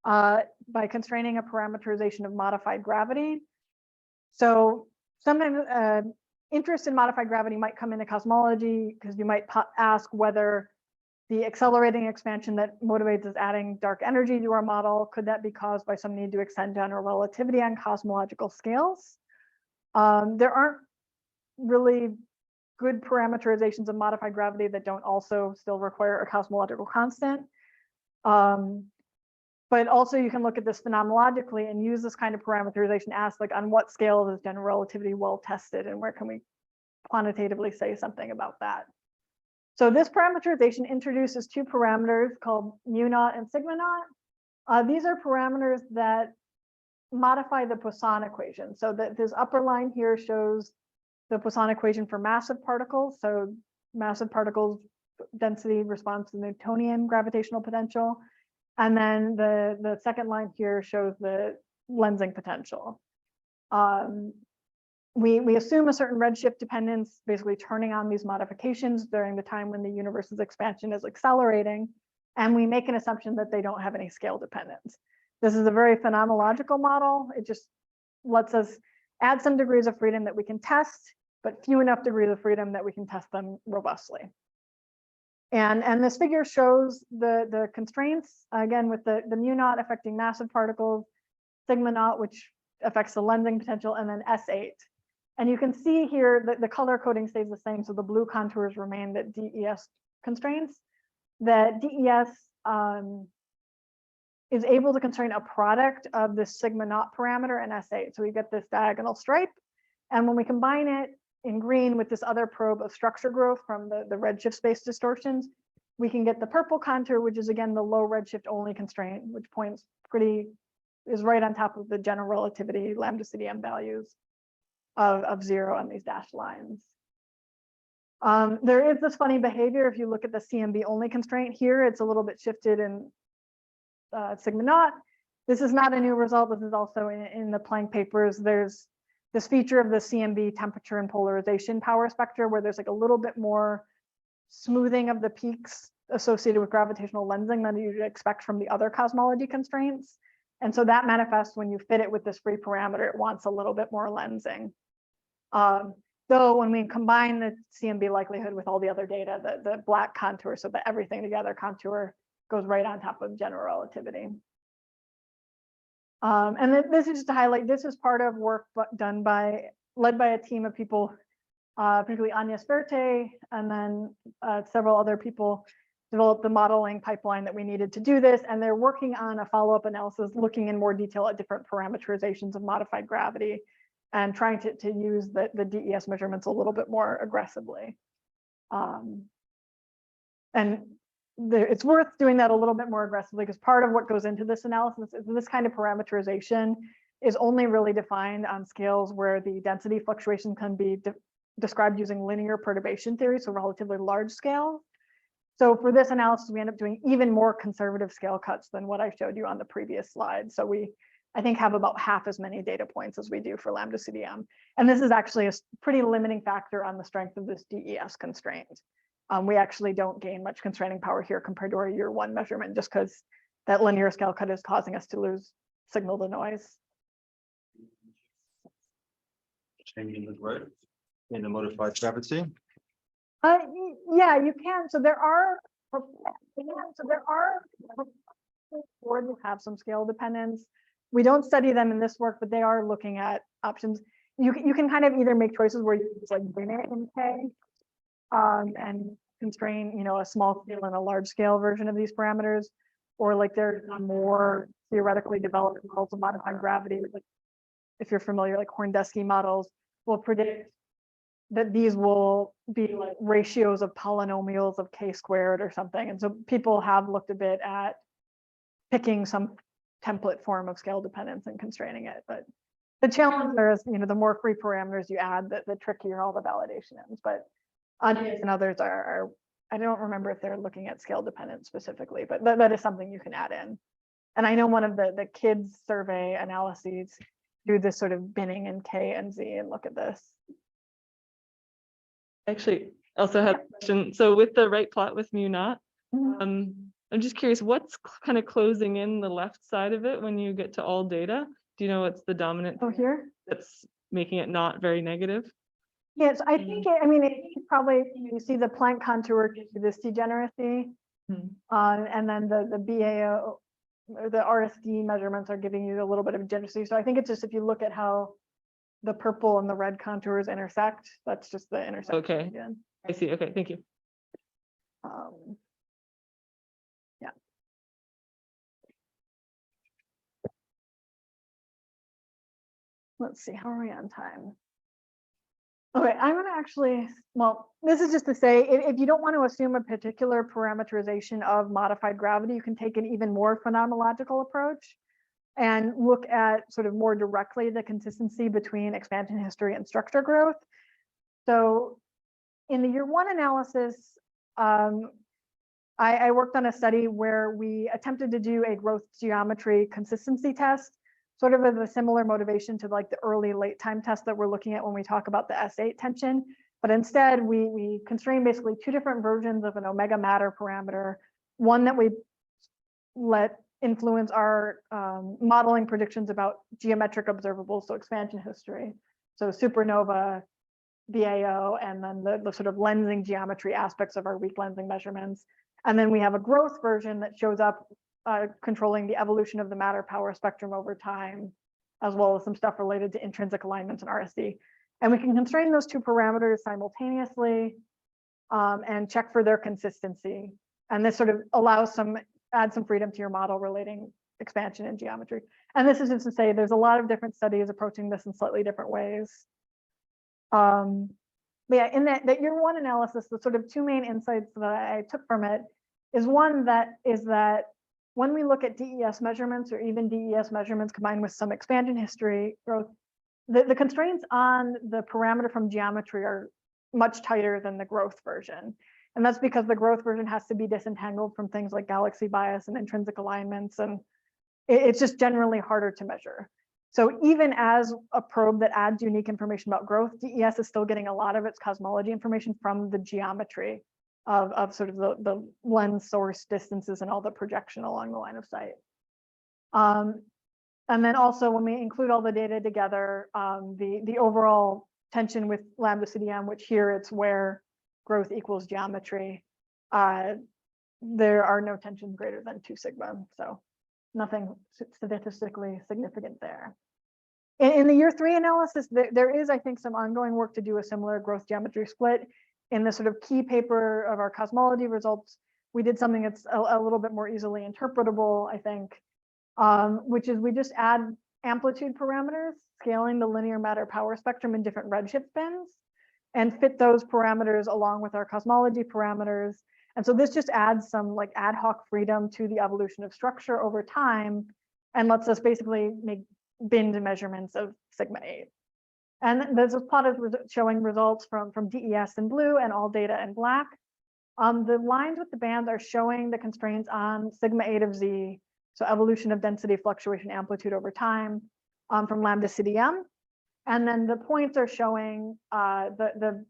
by constraining a parameterization of modified gravity. So sometimes interest in modified gravity might come into cosmology because you might ask whether the accelerating expansion that motivates us adding dark energy to our model, could that be caused by some need to extend general relativity on cosmological scales? There aren't really good parameterizations of modified gravity that don't also still require a cosmological constant. But also you can look at this phenomenologically and use this kind of parameterization, ask like on what scale is general relativity well tested and where can we quantitatively say something about that. So this parameterization introduces two parameters called mu naught and sigma naught. These are parameters that modify the Poisson equation. So that this upper line here shows the Poisson equation for massive particles. So massive particles density responds to Newtonian gravitational potential. And then the second line here shows the lensing potential. We assume a certain redshift dependence, basically turning on these modifications during the time when the universe's expansion is accelerating. And we make an assumption that they don't have any scale dependence. This is a very phenomenological model. It just lets us add some degrees of freedom that we can test, but few enough degrees of freedom that we can test them robustly. And this figure shows the constraints, again, with the mu naught affecting massive particles, sigma naught, which affects the lensing potential, and then S8. And you can see here that the color coding stays the same. So the blue contours remain the DES constraints. That DES is able to constrain a product of the sigma naught parameter and S8. So we get this diagonal stripe. And when we combine it in green with this other probe of structure growth from the redshift space distortions, we can get the purple contour, which is again the low redshift only constraint, which is right on top of the general relativity Lambda Cdm values of 0 on these dashed lines. There is this funny behavior if you look at the CMB only constraint here. It's a little bit shifted in sigma naught. This is not a new result. This is also in the Planck papers. There's this feature of the CMB temperature and polarization power spectra where there's like a little bit more smoothing of the peaks associated with gravitational lensing than you'd expect from the other cosmology constraints. And so that manifests when you fit it with this free parameter, it wants a little bit more lensing. Though when we combine the CMB likelihood with all the other data, the black contour, so that everything together contour goes right on top of general relativity. And then this is just to highlight, this is part of work led by a team of people, particularly Anya Sverte, and then several other people developed the modeling pipeline that we needed to do this. And they're working on a follow-up analysis, looking in more detail at different parameterizations of modified gravity and trying to use the DES measurements a little bit more aggressively. It's worth doing that a little bit more aggressively because part of what goes into this analysis is this kind of parameterization is only really defined on scales where the density fluctuation can be described using linear perturbation theory, so relatively large scale. So for this analysis, we end up doing even more conservative scale cuts than what I showed you on the previous slide. So we, I think, have about half as many data points as we do for Lambda Cdm. And this is actually a pretty limiting factor on the strength of this DES constraint. We actually don't gain much constraining power here compared to our year 1 measurement, just because that linear scale cut is causing us to lose signal to noise. Changing the growth in the modified gravity. Yeah, you can. So there are boards that have some scale dependence. We don't study them in this work, but they are looking at options. You can kind of either make choices where you just like bring it in K, and constrain, a small scale and a large scale version of these parameters, or like there's more theoretically developed models of modified gravity. Like if you're familiar, like Horndeski models will predict that these will be like ratios of polynomials of K squared or something. And so people have looked a bit at picking some template form of scale dependence and constraining it. But the challenge there is, the more free parameters you add, the trickier all the validation is. But Anya and others are, I don't remember if they're looking at scale dependence specifically, but that is something you can add in. And I know one of the kids survey analyses do this sort of binning in K and Z and look at this. Actually, also have a question. So with the right plot with mu naught, Mhm. I'm just curious, what's kind of closing in the left side of it when you get to all data? Do you know what's the dominant Oh, here? that's making it not very negative? Yes, I think, it probably, you see the Planck contour gives you this degeneracy. And then the BAO, or the RSD measurements are giving you a little bit of degeneracy. So I think it's just if you look at how the purple and the red contours intersect, that's just the intersection. Okay. Again. I see. Okay, thank you. Yeah. let's see, how are we on time? Okay, I'm gonna actually, well, this is just to say, if you don't want to assume a particular parameterization of modified gravity, you can take an even more phenomenological approach and look at sort of more directly the consistency between expansion history and structure growth. So in the year one analysis, I worked on a study where we attempted to do a growth geometry consistency test, sort of as a similar motivation to like the early late time test that we're looking at when we talk about the S8 tension. But instead, we constrained basically two different versions of an omega matter parameter, one that we let influence our modeling predictions about geometric observables, so expansion history, so supernova, BAO, and then the sort of lensing geometry aspects of our weak lensing measurements. And then we have a growth version that shows up controlling the evolution of the matter power spectrum over time, as well as some stuff related to intrinsic alignments and RSD. And we can constrain those two parameters simultaneously and check for their consistency. And this sort of allows add some freedom to your model relating expansion and geometry. And this is just to say there's a lot of different studies approaching this in slightly different ways. But yeah, in that year one analysis, the sort of two main insights that I took from it is one that when we look at DES measurements or even DES measurements combined with some expansion history growth, the constraints on the parameter from geometry are much tighter than the growth version. And that's because the growth version has to be disentangled from things like galaxy bias and intrinsic alignments. And it's just generally harder to measure. So even as a probe that adds unique information about growth, DES is still getting a lot of its cosmology information from the geometry of sort of the lens source distances and all the projection along the line of sight. And then also when we include all the data together, the overall tension with Lambda Cdm, which here it's where growth equals geometry, there are no tensions greater than 2 sigma. So nothing statistically significant there. In the year 3 analysis, there is, I think, some ongoing work to do a similar growth geometry split. In the sort of key paper of our cosmology results, we did something that's a little bit more easily interpretable, I think, which is we just add amplitude parameters, scaling the linear matter power spectrum in different redshift bins, and fit those parameters along with our cosmology parameters. And so this just adds some like ad hoc freedom to the evolution of structure over time and lets us basically make binned measurements of sigma 8. And there's a plot of showing results from DES in blue and all data in black. The lines with the bands are showing the constraints on sigma 8 of Z, so evolution of density fluctuation amplitude over time from Lambda Cdm. And then the points are showing the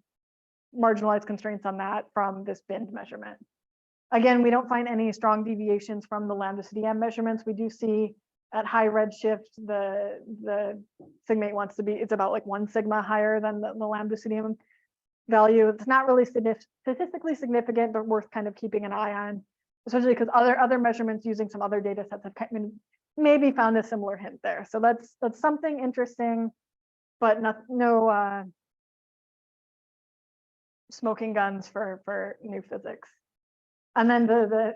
marginalized constraints on that from this binned measurement. Again, we don't find any strong deviations from the Lambda Cdm measurements. We do see at high redshift, the sigma 8 wants to be, it's about like 1 sigma higher than the Lambda Cdm value. It's not really statistically significant, but worth kind of keeping an eye on, especially because other measurements using some other data sets have kind of maybe found a similar hint there. So that's something interesting, but no smoking guns for new physics. And then the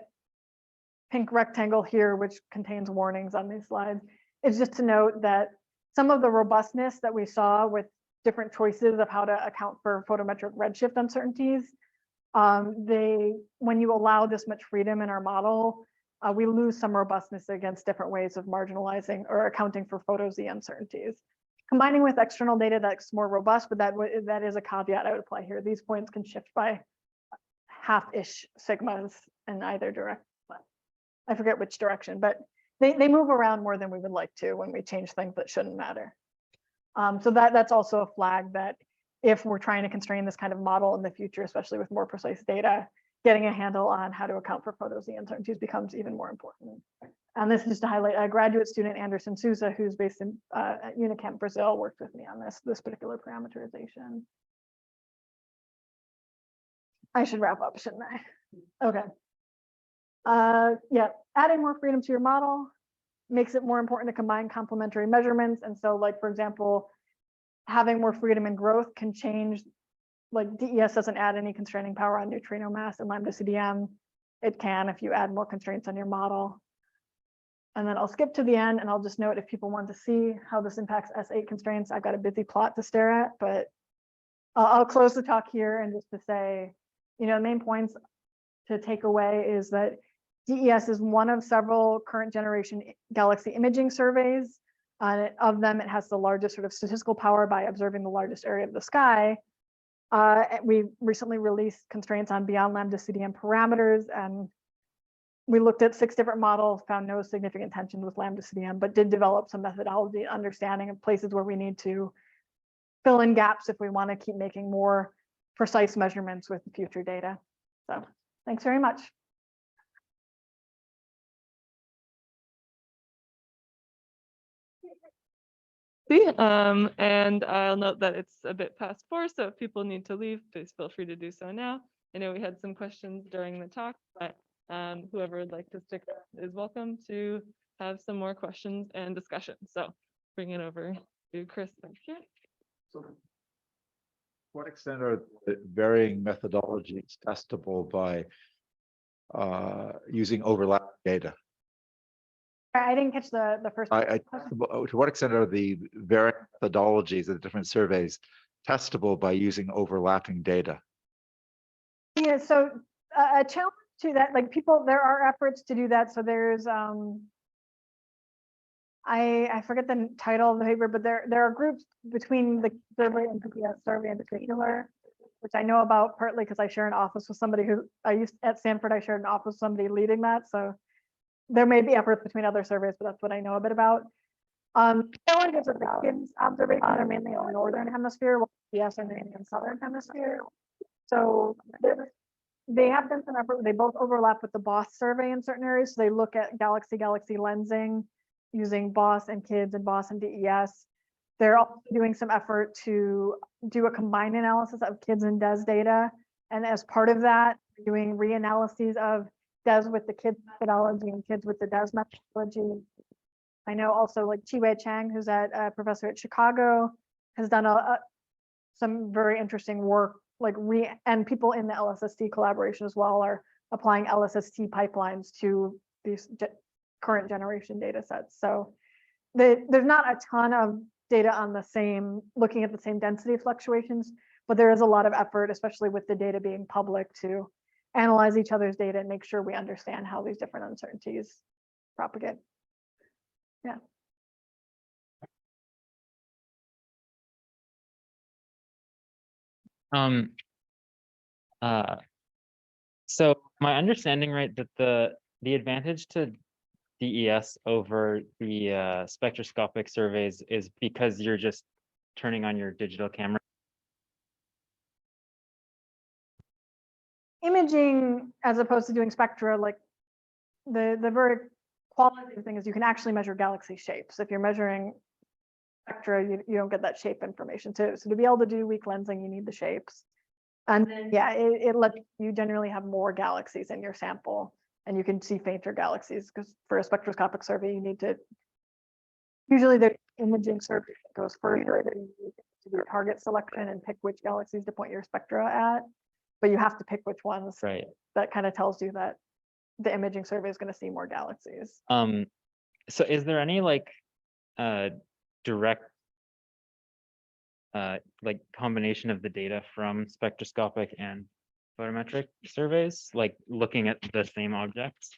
pink rectangle here, which contains warnings on these slides, is just to note that some of the robustness that we saw with different choices of how to account for photometric redshift uncertainties, when you allow this much freedom in our model, we lose some robustness against different ways of marginalizing or accounting for photo Z uncertainties. Combining with external data that's more robust, but that is a caveat I would apply here. These points can shift by half-ish sigmas in either direction. I forget which direction, but they move around more than we would like to when we change things that shouldn't matter. So that's also a flag that if we're trying to constrain this kind of model in the future, especially with more precise data, getting a handle on how to account for photo Z uncertainties becomes even more important. And this is just to highlight a graduate student, Anderson Souza, who's based in at Unicamp, Brazil, worked with me on this particular parameterization. I should wrap up, shouldn't I? Okay. Yeah, adding more freedom to your model makes it more important to combine complementary measurements. And so, like, for example, having more freedom in growth can change, like DES doesn't add any constraining power on neutrino mass and Lambda Cdm. It can if you add more constraints on your model. And then I'll skip to the end and I'll just note if people want to see how this impacts S8 constraints, I've got a busy plot to stare at, but I'll close the talk here and just to say, the main points to take away is that DES is one of several current generation galaxy imaging surveys. Of them, it has the largest sort of statistical power by observing the largest area of the sky. We recently released constraints on beyond Lambda Cdm parameters, and we looked at 6 different models, found no significant tension with Lambda Cdm, but did develop some methodology understanding of places where we need to fill in gaps if we want to keep making more precise measurements with future data. So thanks very much. And I'll note that it's a bit past 4, so if people need to leave, please feel free to do so now. I know we had some questions during the talk, but whoever would like to stick around is welcome to have some more questions and discussion. So bring it over to Chris back here. So, to what extent are the varying methodologies testable by using overlap data? I didn't catch the first. To what extent are the varying methodologies of the different surveys testable by using overlapping data? Yeah, so a challenge to that, like there are efforts to do that. So there's I forget the title of the paper, but there are groups between the survey and PPS survey in particular, which I know about partly because I share an office with somebody who at Stanford, I shared an office with somebody leading that. So there may be efforts between other surveys, but that's what I know a bit about. Challenges of the kids observations are mainly in the northern hemisphere, while PPS are mainly in the southern hemisphere. So they have done some effort. They both overlap with the BOSS survey in certain areas. So they look at galaxy lensing using BOSS and kids and BOSS and DES. They're also doing some effort to do a combined analysis of kids and DES data. And as part of that, doing reanalyses of DES with the kids methodology and kids with the DES methodology. I know also like Chi-Wei Chang, who's a professor at Chicago, has done some very interesting work, and people in the LSST collaboration as well are applying LSST pipelines to these current generation data sets. So there's not a ton of data on looking at the same density fluctuations, but there is a lot of effort, especially with the data being public, to analyze each other's data and make sure we understand how these different uncertainties propagate. Yeah. So my understanding, right, that the advantage to DES over the spectroscopic surveys is because you're just turning on your digital camera. Imaging, as opposed to doing spectra, like the very qualitative thing is you can actually measure galaxy shapes. If you're measuring spectra, you don't get that shape information. So to be able to do weak lensing, you need the shapes. And then, yeah, it lets you generally have more galaxies in your sample, and you can see fainter galaxies, because for a spectroscopic survey, you need to, usually the imaging survey goes further, you need to do target selection and pick which galaxies to point your spectra at, but you have to pick which ones. Right. That kind of tells you that the imaging survey is going to see more galaxies. So is there any direct combination of the data from spectroscopic and photometric surveys, like looking at the same objects?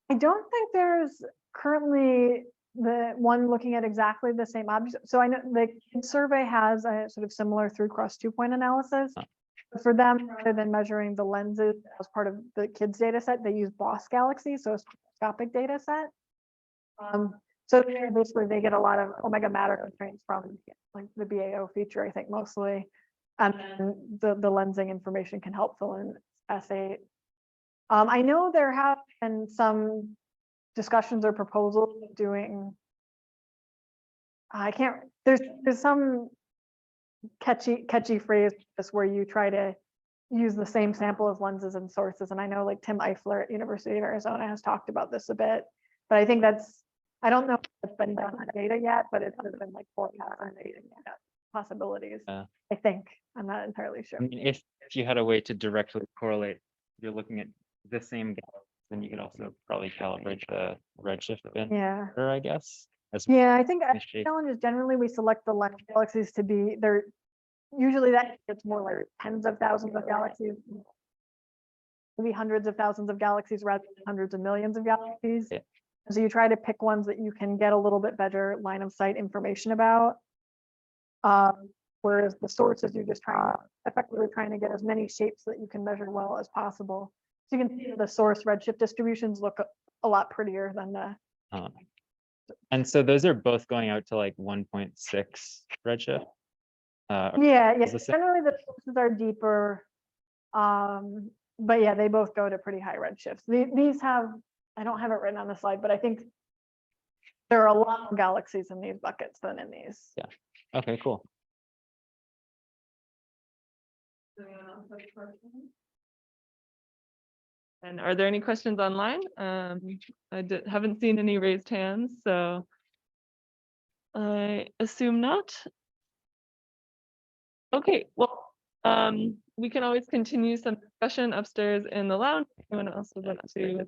I don't think there's currently the one looking at exactly the same object. So I know the survey has a sort of similar through-cross 2-point analysis. But for them, rather than measuring the lenses as part of the kids data set, they use BOSS galaxies, so a spectroscopic data set. So basically they get a lot of omega matter constraints from like the BAO feature, I think mostly. And then the lensing information can help fill in S8. I know there have been some discussions or proposals of doing, there's some catchy phrase where you try to use the same sample as lenses and sources. And I know like Tim Eifler at University of Arizona has talked about this a bit, but I think I don't know if it's been done on data yet, but it has been like forecast on data possibilities. I think, I'm not entirely sure. I mean, if you had a way to directly correlate, you're looking at the same then you could also probably calibrate the redshift a bit Yeah. better, I guess. As Yeah, I think the shape. challenge is generally we select the line galaxies to be there. Usually that gets more like tens of thousands of galaxies. Maybe hundreds of thousands of galaxies rather than hundreds of millions of galaxies. Yeah. So you try to pick ones that you can get a little bit better line of sight information about. Whereas the sources, you're just effectively trying to get as many shapes that you can measure well as possible. So you can see the source redshift distributions look a lot prettier than the. And so those are both going out to like 1.6 redshift. Yeah, is the same? generally the sources are deeper. But yeah, they both go to pretty high redshifts. These have, I don't have it written on the slide, but I think there are a lot more galaxies in these buckets than in these. Yeah. Okay, cool. And are there any questions online? Haven't seen any raised hands, so I assume not. Okay, well, we can always continue some discussion upstairs in the lounge. If anyone else would like to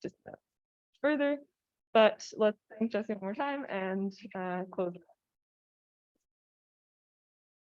just further, but let's thank Jessie one more time and close.